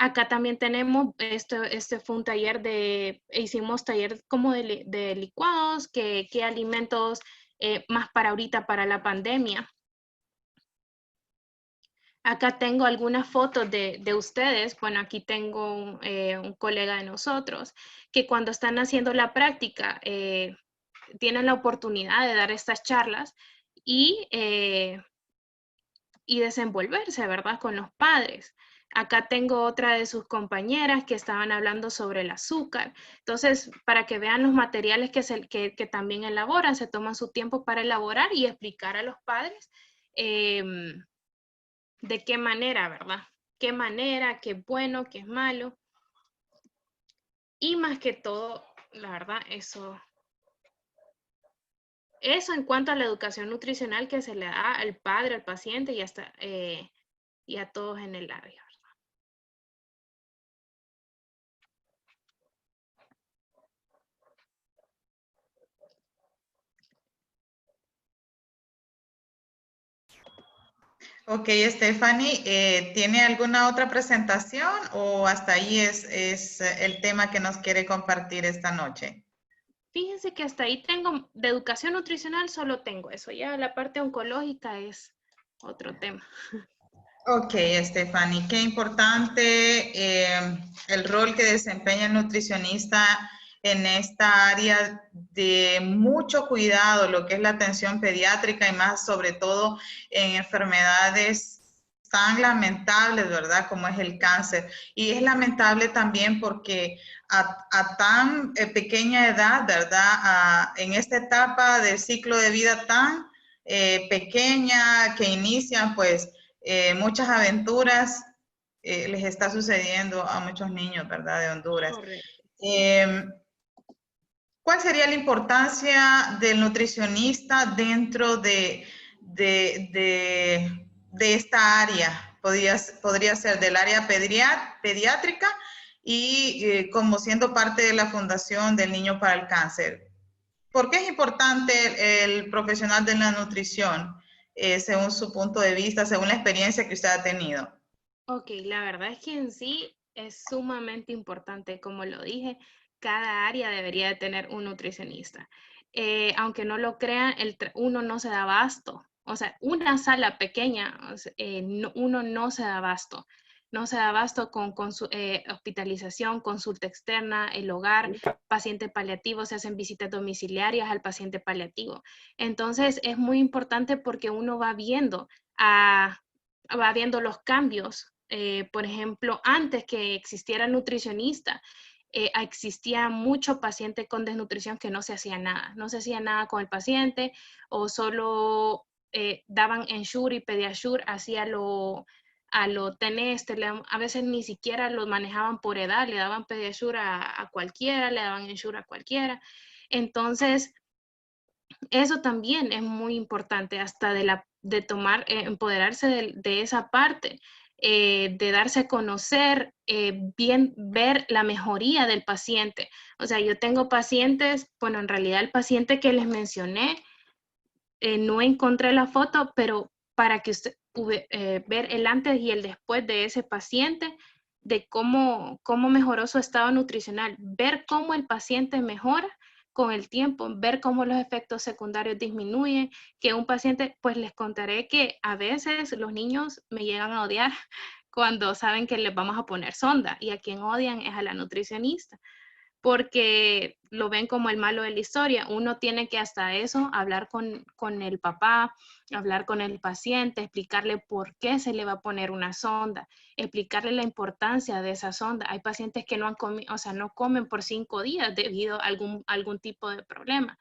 Acá también tenemos, este fue un taller hicimos taller como de licuados, qué alimentos más para ahorita, para la pandemia. Acá tengo algunas fotos de ustedes. Bueno, aquí tengo un colega de nosotros que cuando están haciendo la práctica tienen la oportunidad de dar estas charlas y desenvolverse, ¿verdad? Con los padres. Acá tengo otra de sus compañeras que estaban hablando sobre el azúcar. Entonces, para que vean los materiales que también elaboran, se toman su tiempo para elaborar y explicar a los padres de qué manera, ¿verdad? Qué manera, qué es bueno, qué es malo. Y más que todo, la verdad, eso en cuanto a la educación nutricional que se le da al padre, al paciente y hasta y a todos en el área. Ok, Stephanie, ¿tiene alguna otra presentación o hasta ahí es el tema que nos quiere compartir esta noche? Fíjense que hasta ahí tengo, de educación nutricional solo tengo eso, ya la parte oncológica es otro tema. Ok, Stephanie, qué importante el rol que desempeña el nutricionista en esta área de mucho cuidado, lo que es la atención pediátrica y más sobre todo en enfermedades tan lamentables, ¿verdad? Como es el cáncer. Y es lamentable también porque a tan pequeña edad, ¿verdad? En esta etapa del ciclo de vida tan pequeña que inician, pues, muchas aventuras les está sucediendo a muchos niños, ¿verdad? De Honduras. Correcto. ¿Cuál sería la importancia del nutricionista dentro de esta área? Podría ser del área pediátrica y como siendo parte de la Fundación del Niño para el Cáncer. ¿Por qué es importante el profesional de la nutrición, según su punto de vista, según la experiencia que usted ha tenido? Ok, la verdad es que en sí es sumamente importante, como lo dije, cada área debería de tener un nutricionista. Aunque no lo crean, uno no se da abasto. O sea, una sala pequeña, uno no se da abasto. No se da abasto con hospitalización, consulta externa, el hogar, paciente paliativo, se hacen visitas domiciliarias al paciente paliativo. Entonces, es muy importante porque uno va viendo los cambios. Por ejemplo, antes que existiera el nutricionista, existía mucho paciente con desnutrición que no se hacía nada. No se hacía nada con el paciente o solo daban Ensure y Pediasure hacia a lo teneste. A veces ni siquiera lo manejaban por edad, le daban Pediasure a cualquiera, le daban Ensure a cualquiera. Entonces, eso también es muy importante, hasta de tomar, empoderarse de esa parte, de darse a conocer, bien ver la mejoría del paciente. O sea, yo tengo pacientes, bueno, en realidad el paciente que les mencioné, no encontré la foto, pero para que usted pude ver el antes y el después de ese paciente, de cómo mejoró su estado nutricional, ver cómo el paciente mejora con el tiempo, ver cómo los efectos secundarios disminuyen, que un paciente, pues les contaré que a veces los niños me llegan a odiar cuando saben que les vamos a poner sonda, y a quien odian es a la nutricionista, porque lo ven como el malo de la historia. Uno tiene que hasta eso hablar con el papá, hablar con el paciente, explicarle por qué se le va a poner una sonda, explicarle la importancia de esa sonda. Hay pacientes que no han comido, o sea, no comen por 5 días debido a algún tipo de problema.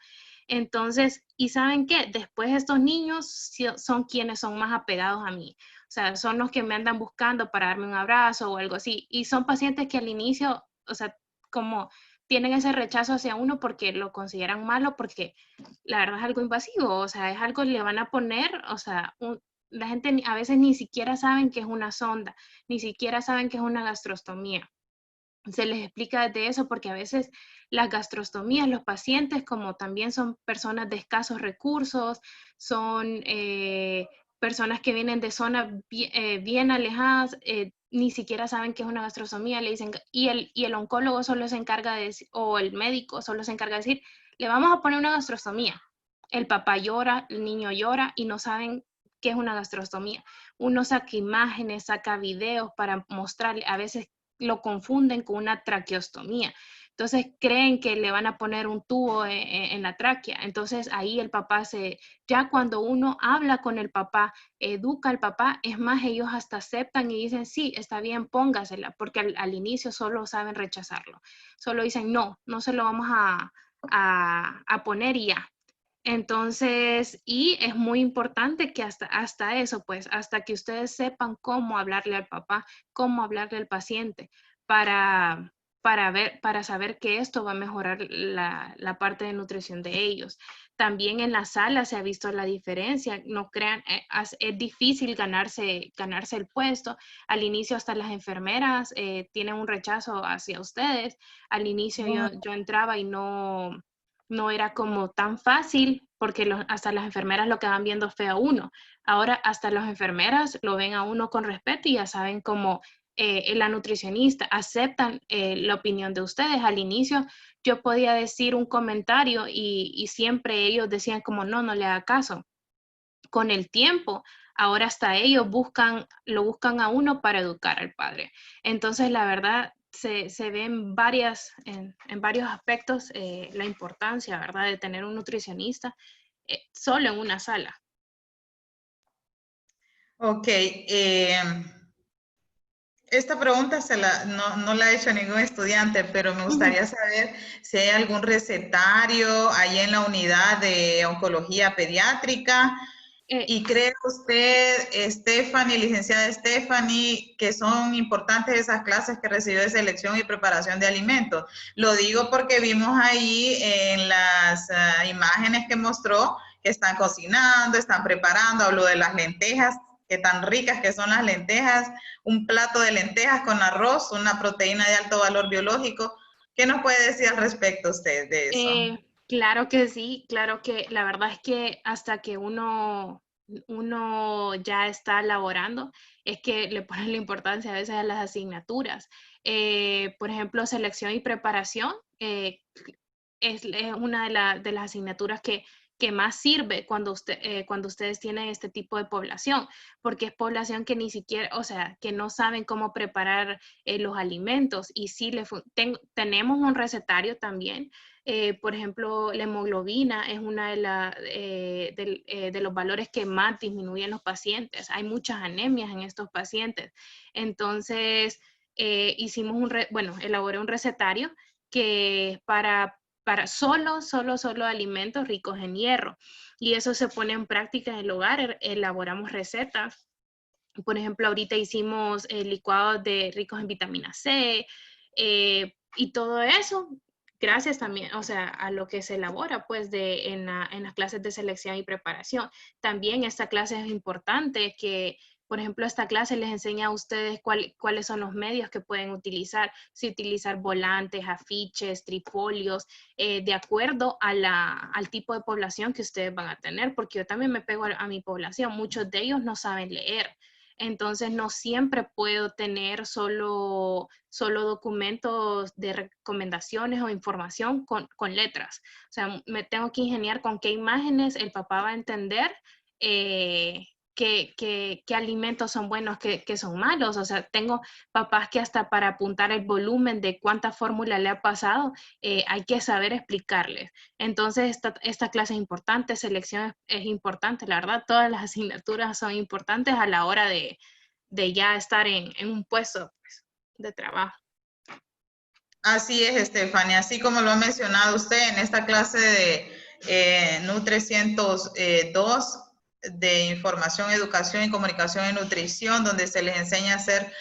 Entonces, ¿y saben qué? Después estos niños son quienes son más apegados a mí. O sea, son los que me andan buscando para darme un abrazo o algo así. Y son pacientes que al inicio, o sea, como tienen ese rechazo hacia uno porque lo consideran malo, porque la verdad es algo invasivo, o sea, es algo que le van a poner, o sea, la gente a veces ni siquiera saben que es una sonda, ni siquiera saben que es una gastrostomía. Se les explica desde eso porque a veces las gastrostomías, los pacientes, como también son personas de escasos recursos, son personas que vienen de zonas bien alejadas, ni siquiera saben qué es una gastrostomía, le dicen, y el oncólogo solo se encarga de decir, o el médico solo se encarga de decir, le vamos a poner una gastrostomía. El papá llora, el niño llora y no saben qué es una gastrostomía. Uno saca imágenes, saca videos para mostrarle, a veces lo confunden con una traqueostomía. Entonces creen que le van a poner un tubo en la tráquea. Entonces ahí el papá ya cuando uno habla con el papá, educa al papá, es más, ellos hasta aceptan y dicen, sí, está bien, póngasela, porque al inicio solo saben rechazarlo. Solo dicen, no se lo vamos a poner y ya. Entonces, y es muy importante que hasta eso, pues, hasta que ustedes sepan cómo hablarle al papá, cómo hablarle al paciente, para saber que esto va a mejorar la parte de nutrición de ellos. También en la sala se ha visto la diferencia, no crean, es difícil ganarse el puesto. Al inicio hasta las enfermeras tienen un rechazo hacia ustedes. Al inicio yo entraba y no era como tan fácil porque hasta las enfermeras lo quedan viendo feo a uno. Ahora hasta las enfermeras lo ven a uno con respeto y ya saben cómo la nutricionista aceptan la opinión de ustedes. Al inicio yo podía decir un comentario y siempre ellos decían como no le haga caso. Con el tiempo, ahora hasta ellos lo buscan a uno para educar al padre. Entonces, la verdad, se ve en varios aspectos la importancia, ¿verdad?, de tener un nutricionista solo en una sala. Ok. Esta pregunta no la ha hecho ningún estudiante, pero me gustaría saber si hay algún recetario ahí en la unidad de oncología pediátrica ¿Y cree usted, Stephanie, licenciada Stephanie, que son importantes esas clases que recibió de selección y preparación de alimentos? Lo digo porque vimos ahí en las imágenes que mostró que están cocinando, están preparando, hablo de las lentejas, que tan ricas que son las lentejas, un plato de lentejas con arroz, una proteína de alto valor biológico. ¿Qué nos puede decir al respecto usted de eso? Claro que sí, claro que la verdad es que hasta que uno ya está laborando, es que le ponen la importancia a veces a las asignaturas. Por ejemplo, selección y preparación es una de las asignaturas que más sirve cuando ustedes tienen este tipo de población, porque es población que ni siquiera, o sea, que no saben cómo preparar los alimentos y sí tenemos un recetario también. Por ejemplo, la hemoglobina es una de los valores que más disminuyen los pacientes. Hay muchas anemias en estos pacientes. Entonces, elaboré un recetario que para solo alimentos ricos en hierro. Y eso se pone en práctica en el hogar, elaboramos recetas. Por ejemplo, ahorita hicimos licuados ricos en vitamina C y todo eso, gracias también, o sea, a lo que se elabora pues en las clases de selección y preparación. También esta clase es importante que, por ejemplo, esta clase les enseña a ustedes cuáles son los medios que pueden utilizar, si utilizar volantes, afiches, trifolios, de acuerdo al tipo de población que ustedes van a tener, porque yo también me pego a mi población, muchos de ellos no saben leer. Entonces, no siempre puedo tener solo documentos de recomendaciones o información con letras. O sea, me tengo que ingeniar con qué imágenes el papá va a entender qué alimentos son buenos, qué son malos. O sea, tengo papás que hasta para apuntar el volumen de cuánta fórmula le ha pasado, hay que saber explicarles. Entonces, esta clase es importante, selección es importante, la verdad, todas las asignaturas son importantes a la hora de ya estar en un puesto pues, de trabajo. Así es, Estefania, así como lo ha mencionado usted en esta clase de NU 302 de información, educación y comunicación en nutrición, donde se les enseña a hacer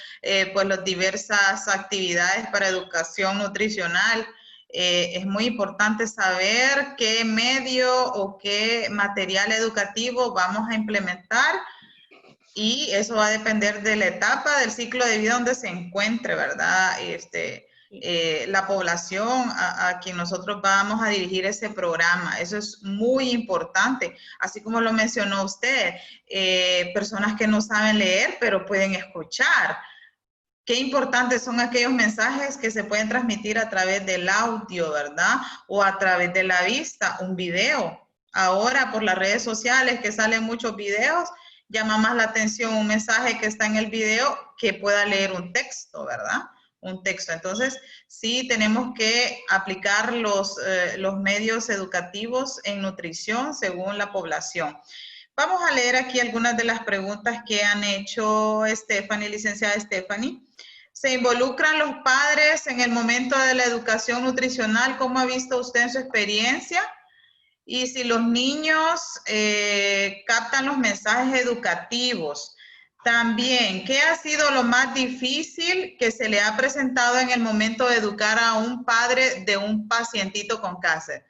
pues las diversas actividades para educación nutricional. Es muy importante saber qué medio o qué material educativo vamos a implementar y eso va a depender de la etapa del ciclo de vida donde se encuentre, ¿verdad? La población a quien nosotros vamos a dirigir ese programa. Eso es muy importante. Así como lo mencionó usted, personas que no saben leer, pero pueden escuchar. Qué importantes son aquellos mensajes que se pueden transmitir a través del audio, ¿verdad? O a través de la vista, un video. Ahora por las redes sociales que salen muchos videos, llama más la atención un mensaje que está en el video que pueda leer un texto, ¿verdad? Un texto. Entonces, sí tenemos que aplicar los medios educativos en nutrición según la población. Vamos a leer aquí algunas de las preguntas que han hecho Stephanie, licenciada Stephanie. ¿Se involucran los padres en el momento de la educación nutricional? ¿Cómo ha visto usted en su experiencia? Y si los niños captan los mensajes educativos. También, ¿qué ha sido lo más difícil que se le ha presentado en el momento de educar a un padre de un pacientito con cáncer?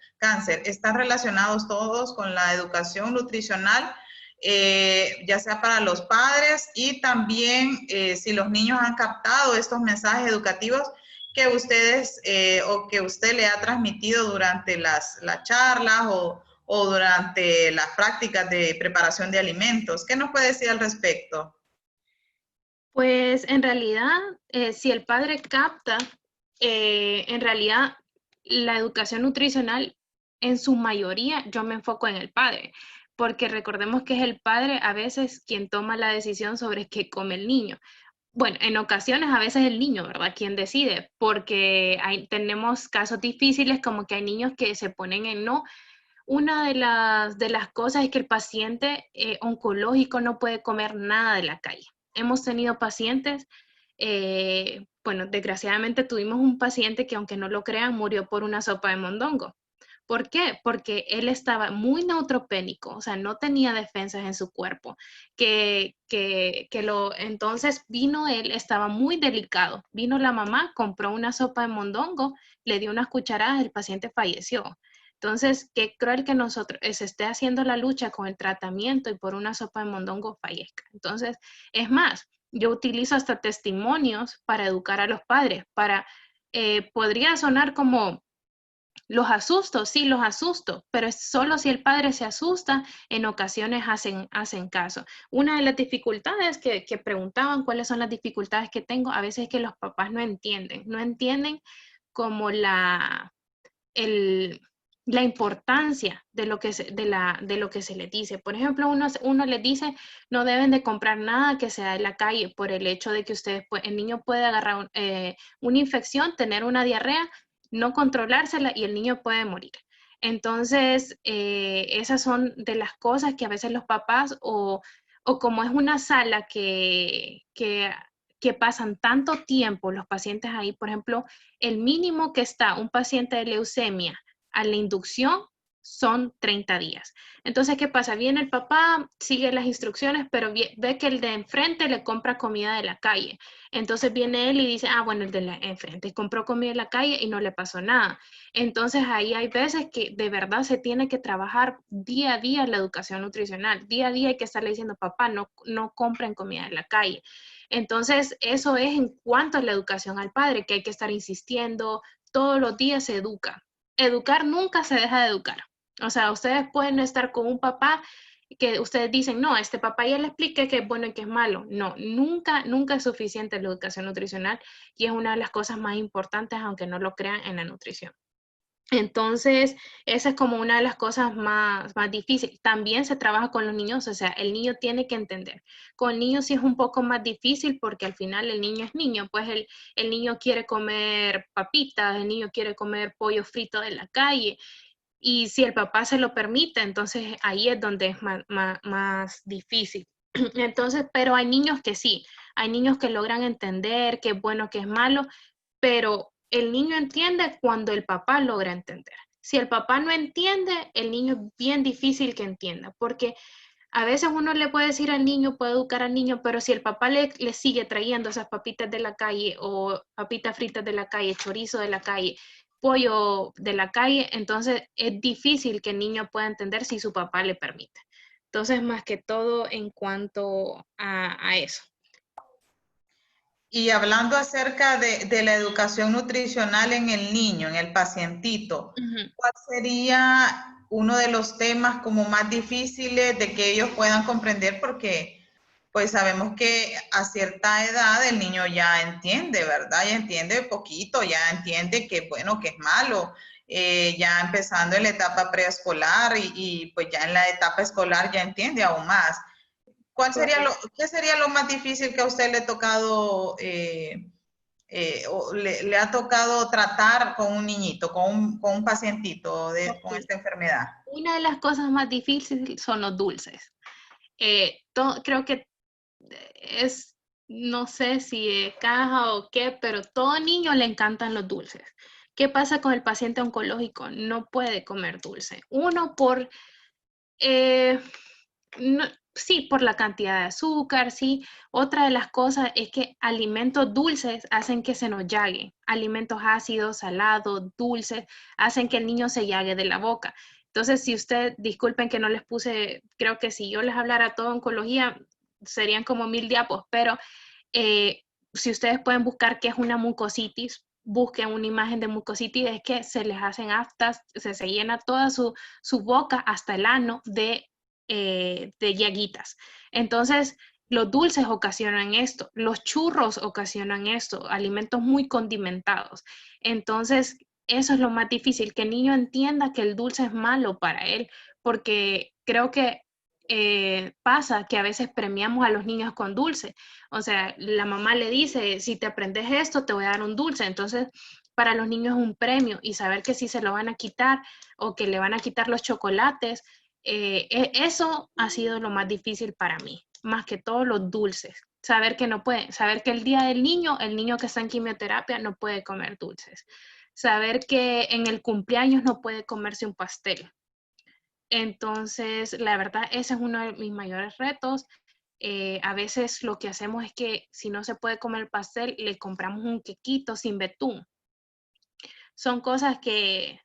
¿Están relacionados todos con la educación nutricional, ya sea para los padres y también si los niños han captado estos mensajes educativos que ustedes o que usted le ha transmitido durante las charlas o durante las prácticas de preparación de alimentos? ¿Qué nos puede decir al respecto? Pues en realidad, si el padre capta, en realidad la educación nutricional, en su mayoría, yo me enfoco en el padre, porque recordemos que es el padre a veces quien toma la decisión sobre qué come el niño. Bueno, en ocasiones a veces el niño, ¿verdad? Quien decide, porque tenemos casos difíciles como que hay niños que se ponen en no. Una de las cosas es que el paciente oncológico no puede comer nada de la calle. Hemos tenido pacientes, bueno, desgraciadamente tuvimos un paciente que aunque no lo crean, murió por una sopa de mondongo, ¿Por qué? Porque él estaba muy neutropénico, o sea, no tenía defensas en su cuerpo, entonces vino él, estaba muy delicado, vino la mamá, compró una sopa de mondongo, le dio unas cucharadas, el paciente falleció. Entonces, qué cruel que nosotros se esté haciendo la lucha con el tratamiento y por una sopa de mondongo fallezca. Entonces, es más, yo utilizo hasta testimonios para educar a los padres, podría sonar como los asusto, sí, los asusto, pero es solo si el padre se asusta, en ocasiones hacen caso. Una de las dificultades que preguntaban cuáles son las dificultades que tengo, a veces es que los papás no entienden como la importancia de lo que se les dice. Por ejemplo, uno les dice, no deben de comprar nada que sea de la calle por el hecho de que el niño puede agarrar una infección, tener una diarrea, no controlársela y el niño puede morir. Entonces, esas son de las cosas que a veces los papás o como es una sala que pasan tanto tiempo los pacientes ahí, por ejemplo, el mínimo que está un paciente de leucemia a la inducción son 30 días. Entonces, ¿qué pasa? Viene el papá, sigue las instrucciones, pero ve que el de enfrente le compra comida de la calle. Entonces viene él y dice, bueno, el de enfrente compró comida de la calle y no le pasó nada. Entonces ahí hay veces que de verdad se tiene que trabajar día a día la educación nutricional. Día a día hay que estarle diciendo, papá, no compren comida de la calle. Entonces, eso es en cuanto a la educación al padre, que hay que estar insistiendo, todos los días se educa. Educar nunca se deja de educar. O sea, ustedes pueden estar con un papá que ustedes dicen, no, este papá ya le expliqué que es bueno y que es malo. No, nunca es suficiente la educación nutricional y es una de las cosas más importantes, aunque no lo crean, en la nutrición. Entonces, esa es como una de las cosas más difíciles. También se trabaja con los niños, o sea, el niño tiene que entender. Con el niño sí es un poco más difícil porque al final el niño es niño, pues el niño quiere comer papitas, el niño quiere comer pollo frito de la calle y si el papá se lo permite, entonces ahí es donde es más difícil. Entonces, pero hay niños que sí, hay niños que logran entender qué es bueno, qué es malo, pero el niño entiende cuando el papá logra entender. Si el papá no entiende, el niño es bien difícil que entienda, porque a veces uno le puede decir al niño, puede educar al niño, pero si el papá le sigue trayendo esas papitas de la calle o papitas fritas de la calle, chorizo de la calle, pollo de la calle, entonces es difícil que el niño pueda entender si su papá le permite. Entonces, más que todo en cuanto a eso. Y hablando acerca de la educación nutricional en el niño, en el pacientito, ¿cuál sería uno de los temas como más difíciles de que ellos puedan comprender? Porque pues sabemos que a cierta edad el niño ya entiende, ¿verdad? Ya entiende poquito, ya entiende que bueno, que es malo, ya empezando en la etapa preescolar y pues ya en la etapa escolar ya entiende aún más. ¿Qué sería lo más difícil que a usted le ha tocado, le ha tocado tratar con un niñito, con un pacientito con esta enfermedad? Una de las cosas más difíciles son los dulces. Creo que no sé si de caja o qué, pero todo niño le encantan los dulces. ¿Qué pasa con el paciente oncológico? No puede comer dulce. Uno, sí, por la cantidad de azúcar, sí. Otra de las cosas es que alimentos dulces hacen que se nos llague. Alimentos ácidos, salados, dulces, hacen que el niño se llague de la boca. Entonces, si disculpen que no les puse, creo que si yo les hablara todo oncología, serían como 1000 diapos, pero si ustedes pueden buscar qué es una mucositis, busquen una imagen de mucositis, es que se les hacen aftas, se llena toda su boca hasta el ano de llaguitas. Entonces, los dulces ocasionan esto, los churros ocasionan esto, alimentos muy condimentados. Entonces, eso es lo más difícil, que el niño entienda que el dulce es malo para él, porque creo que pasa que a veces premiamos a los niños con dulce. O sea, la mamá le dice, si te aprendes esto, te voy a dar un dulce. Entonces, para los niños es un premio y saber que si se lo van a quitar o que le van a quitar los chocolates, eso ha sido lo más difícil para mí, más que todos los dulces. Saber que no puede, saber que el día del niño, el niño que está en quimioterapia no puede comer dulces. saber que en el cumpleaños no puede comerse un pastel. Entonces, la verdad, ese es uno de mis mayores retos. A veces lo que hacemos es que si no se puede comer el pastel, le compramos un quequito sin betún. Son cosas que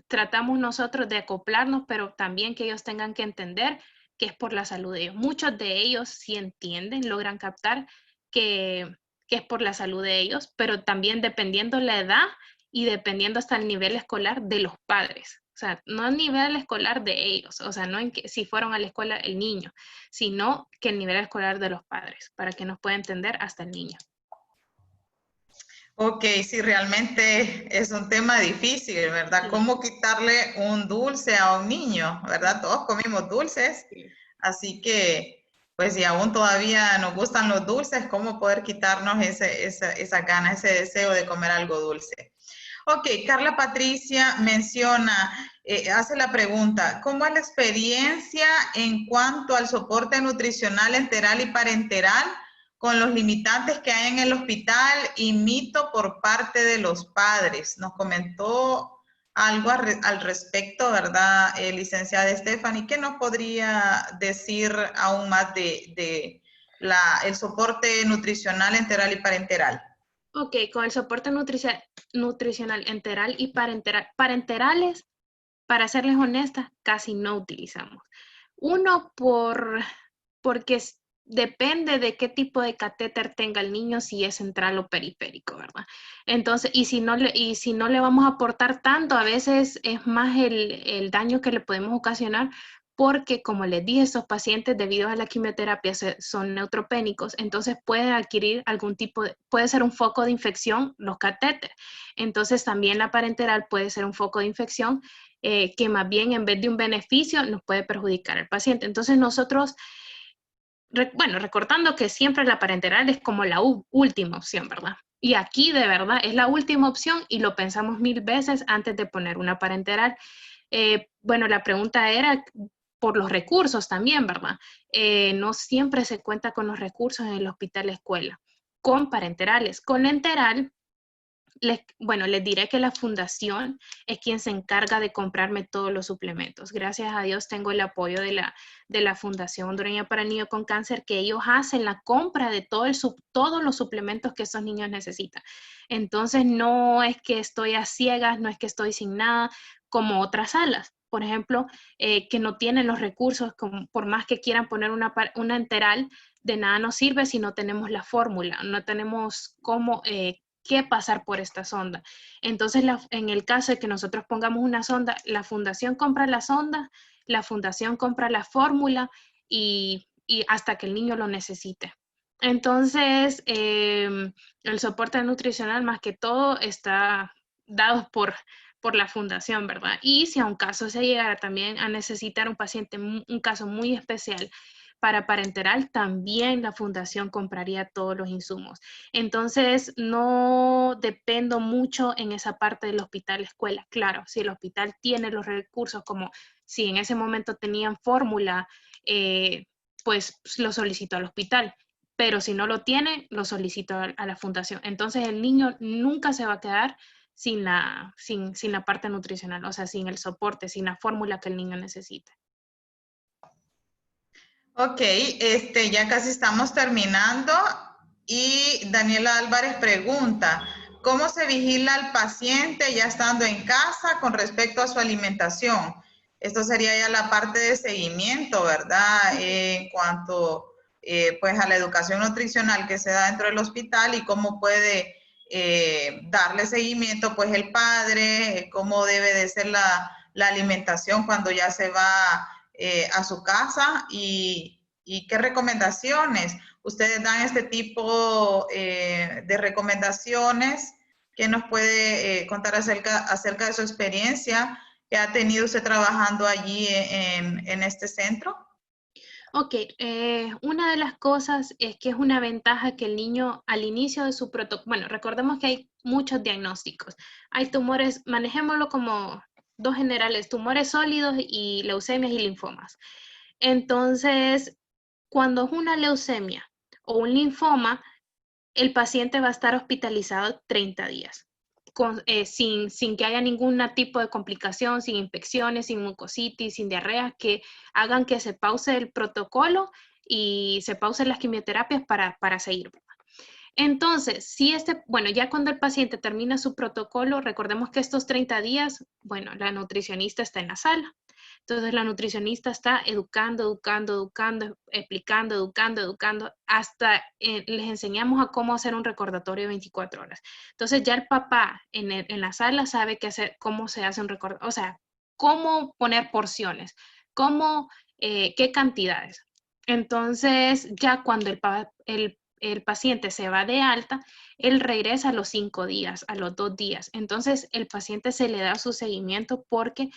tratamos nosotros de acoplarnos, pero también que ellos tengan que entender que es por la salud de ellos. Muchos de ellos sí entienden, logran captar que es por la salud de ellos, pero también dependiendo la edad y dependiendo hasta el nivel escolar de los padres. O sea, no a nivel escolar de ellos, o sea, no en que si fueron a la escuela el niño, sino que el nivel escolar de los padres, para que nos pueda entender hasta el niño. Ok, sí, realmente es un tema difícil, ¿verdad? Sí. ¿Cómo quitarle un dulce a un niño, ¿verdad? Todos comimos dulces, así que, pues si aún todavía nos gustan los dulces, ¿cómo poder quitarnos esa gana, ese deseo de comer algo dulce? Ok, Carla Patricia menciona, hace la pregunta, ¿cómo es la experiencia en cuanto al soporte nutricional enteral y parenteral con los limitantes que hay en el hospital y mito por parte de los padres? Nos comentó algo al respecto, ¿verdad, licenciada Stephanie? ¿Qué nos podría decir aún más de el soporte nutricional enteral y parenteral? Ok, con el soporte nutricional enteral y parenterales, para serles honesta, casi no utilizamos. Uno, porque depende de qué tipo de catéter tenga el niño, si es central o periférico, ¿verdad? Entonces, y si no le vamos a aportar tanto, a veces es más el daño que le podemos ocasionar, porque como les dije, estos pacientes debido a la quimioterapia son neutropénicos, entonces pueden adquirir puede ser un foco de infección los catéteres. Entonces también la parenteral puede ser un foco de infección que más bien en vez de un beneficio nos puede perjudicar al paciente. Entonces nosotros, recordando que siempre la parenteral es como la última opción, ¿verdad? Y aquí de verdad es la última opción y lo pensamos 1000 veces antes de poner una parenteral. La pregunta era por los recursos también, ¿verdad? No siempre se cuenta con los recursos en el hospital escuela, con parenterales. Con enteral, les diré que la fundación es quien se encarga de comprarme todos los suplementos. Gracias a Dios tengo el apoyo de la Fundación Hondureña para Niños con Cáncer, que ellos hacen la compra de todos los suplementos que esos niños necesitan. Entonces no es que estoy a ciegas, no es que estoy sin nada, como otras salas, por ejemplo, que no tienen los recursos, por más que quieran poner una enteral, de nada nos sirve si no tenemos la fórmula, no tenemos cómo que pasar por esta sonda. Entonces, en el caso de que nosotros pongamos una sonda, la fundación compra la sonda, la fundación compra la fórmula y hasta que el niño lo necesite. Entonces, el soporte nutricional más que todo está dado por la fundación, ¿verdad? Y si a un caso se llegara también a necesitar un paciente, un caso muy especial, para parenteral, también la fundación compraría todos los insumos. Entonces, no dependo mucho en esa parte del hospital escuela. Claro, si el hospital tiene los recursos, como si en ese momento tenían fórmula, pues lo solicito al hospital. Pero si no lo tiene, lo solicito a la fundación. Entonces, el niño nunca se va a quedar sin la parte nutricional, o sea, sin el soporte, sin la fórmula que el niño necesita. Ok, ya casi estamos terminando y Daniela Álvarez pregunta, ¿cómo se vigila al paciente ya estando en casa con respecto a su alimentación? Esto sería ya la parte de seguimiento, ¿verdad? En cuanto pues a la educación nutricional que se da dentro del hospital y cómo puede darle seguimiento pues el padre, cómo debe de ser la alimentación cuando ya se va a su casa y qué recomendaciones. Ustedes dan este tipo de recomendaciones. ¿Qué nos puede contar acerca de su experiencia que ha tenido usted trabajando allí en este centro? Ok, una de las cosas es que es una ventaja que el niño al inicio de su protocolo, bueno, recordemos que hay muchos diagnósticos. Hay tumores, manejémoslo como dos generales, tumores sólidos y leucemias y linfomas. Entonces, cuando es una leucemia o un linfoma, el paciente va a estar hospitalizado 30 días. sin que haya ningún tipo de complicación, sin infecciones, sin mucositis, sin diarrea, que hagan que se pause el protocolo y se pausen las quimioterapias para seguir. Entonces, si bueno, ya cuando el paciente termina su protocolo, recordemos que estos 30 días, bueno, la nutricionista está en la sala. Entonces, la nutricionista está educando, explicando, hasta les enseñamos a cómo hacer un recordatorio de 24 horas. Entonces, ya el papá en la sala sabe cómo se hace un recordatorio, o sea, cómo poner porciones, qué cantidades. Entonces, ya cuando el paciente se va de alta, él regresa a los 5 días, a los 2 días. Entonces, el paciente se le da su seguimiento porque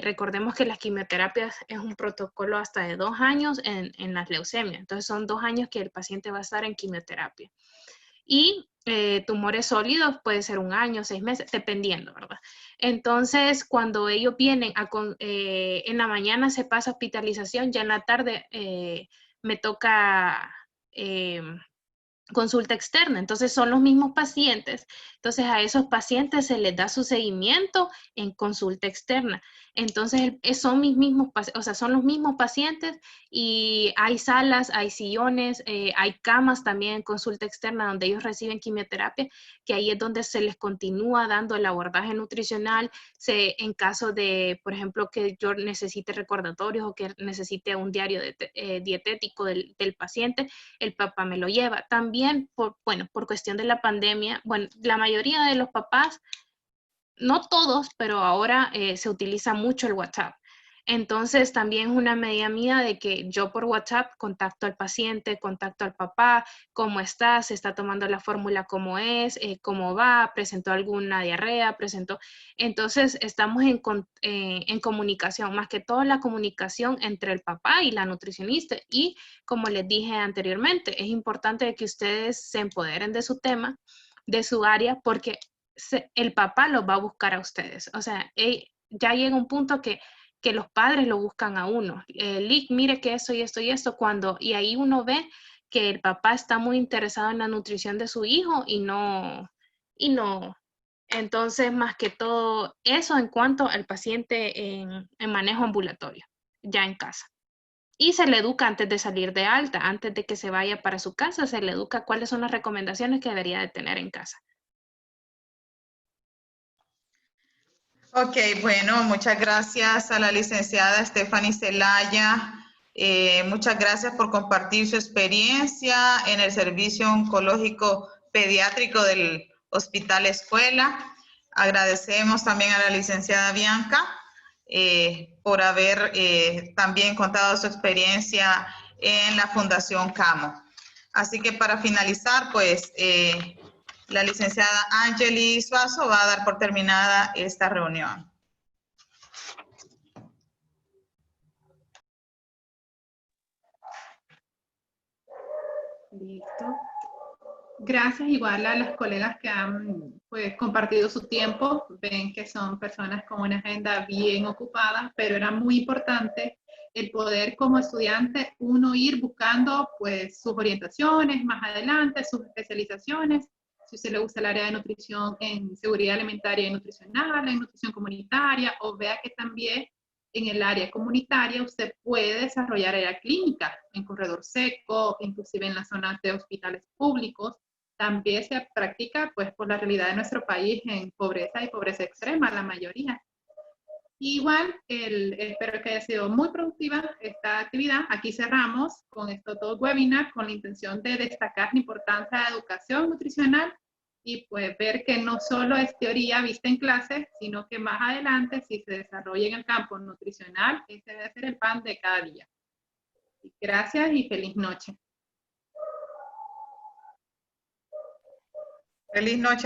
recordemos que las quimioterapias es un protocolo hasta de 2 años en las leucemias. Entonces, son 2 años que el paciente va a estar en quimioterapia. Y tumores sólidos puede ser 1 año, 6 meses, dependiendo, ¿verdad? Entonces, cuando ellos vienen, en la mañana se pasa hospitalización, ya en la tarde me toca consulta externa. Entonces, son los mismos pacientes. Entonces, a esos pacientes se les da su seguimiento en consulta externa. Entonces, son los mismos pacientes y hay salas, hay sillones, hay camas también en consulta externa donde ellos reciben quimioterapia, que ahí es donde se les continúa dando el abordaje nutricional. En caso de, por ejemplo, que yo necesite recordatorios o que necesite un diario dietético del paciente, el papá me lo lleva. También, por cuestión de la pandemia, bueno, la mayoría de los papás, no todos, pero ahora se utiliza mucho el WhatsApp. Entonces, también es una medida mía de que yo por WhatsApp contacto al paciente, contacto al papá, cómo está, se está tomando la fórmula, cómo es, cómo va, presentó alguna diarrea, Entonces, estamos en comunicación, más que todo la comunicación entre el papá y la nutricionista. Y como les dije anteriormente, es importante que ustedes se empoderen de su tema, de su área, porque el papá los va a buscar a ustedes. O sea, ya llega un punto que los padres lo buscan a uno. Lick, mire que esto y esto y esto, y ahí uno ve que el papá está muy interesado en la nutrición de su hijo y no. Entonces, más que todo eso en cuanto al paciente en manejo ambulatorio, ya en casa. Y se le educa antes de salir de alta, antes de que se vaya para su casa, se le educa cuáles son las recomendaciones que debería de tener en casa. Ok, bueno, muchas gracias a la licenciada Stephanie Zelaya. Muchas gracias por compartir su experiencia en el servicio oncológico pediátrico del Hospital Escuela. Agradecemos también a la licenciada Bianca por haber también contado su experiencia en la Fundación CAMO. Así que para finalizar, pues la licenciada Angeli Suazo va a dar por terminada esta reunión. Listo. Gracias igual a las colegas que han pues, compartido su tiempo. Ven que son personas con una agenda bien ocupada, pero era muy importante el poder como estudiante uno ir buscando pues sus orientaciones más adelante, sus especializaciones. Si a usted le gusta el área de nutrición en seguridad alimentaria y nutricional, en nutrición comunitaria, o vea que también en el área comunitaria usted puede desarrollar área clínica en corredor seco, inclusive en las zonas de hospitales públicos. También se practica pues por la realidad de nuestro país en pobreza y pobreza extrema, la mayoría. Igual, espero que haya sido muy productiva esta actividad. Aquí cerramos con estos 2 webinars con la intención de destacar la importancia de la educación nutricional y pues ver que no solo es teoría vista en clase, sino que más adelante, si se desarrolla en el campo nutricional, ese debe ser el pan de cada día. Gracias y feliz noche. Feliz noche.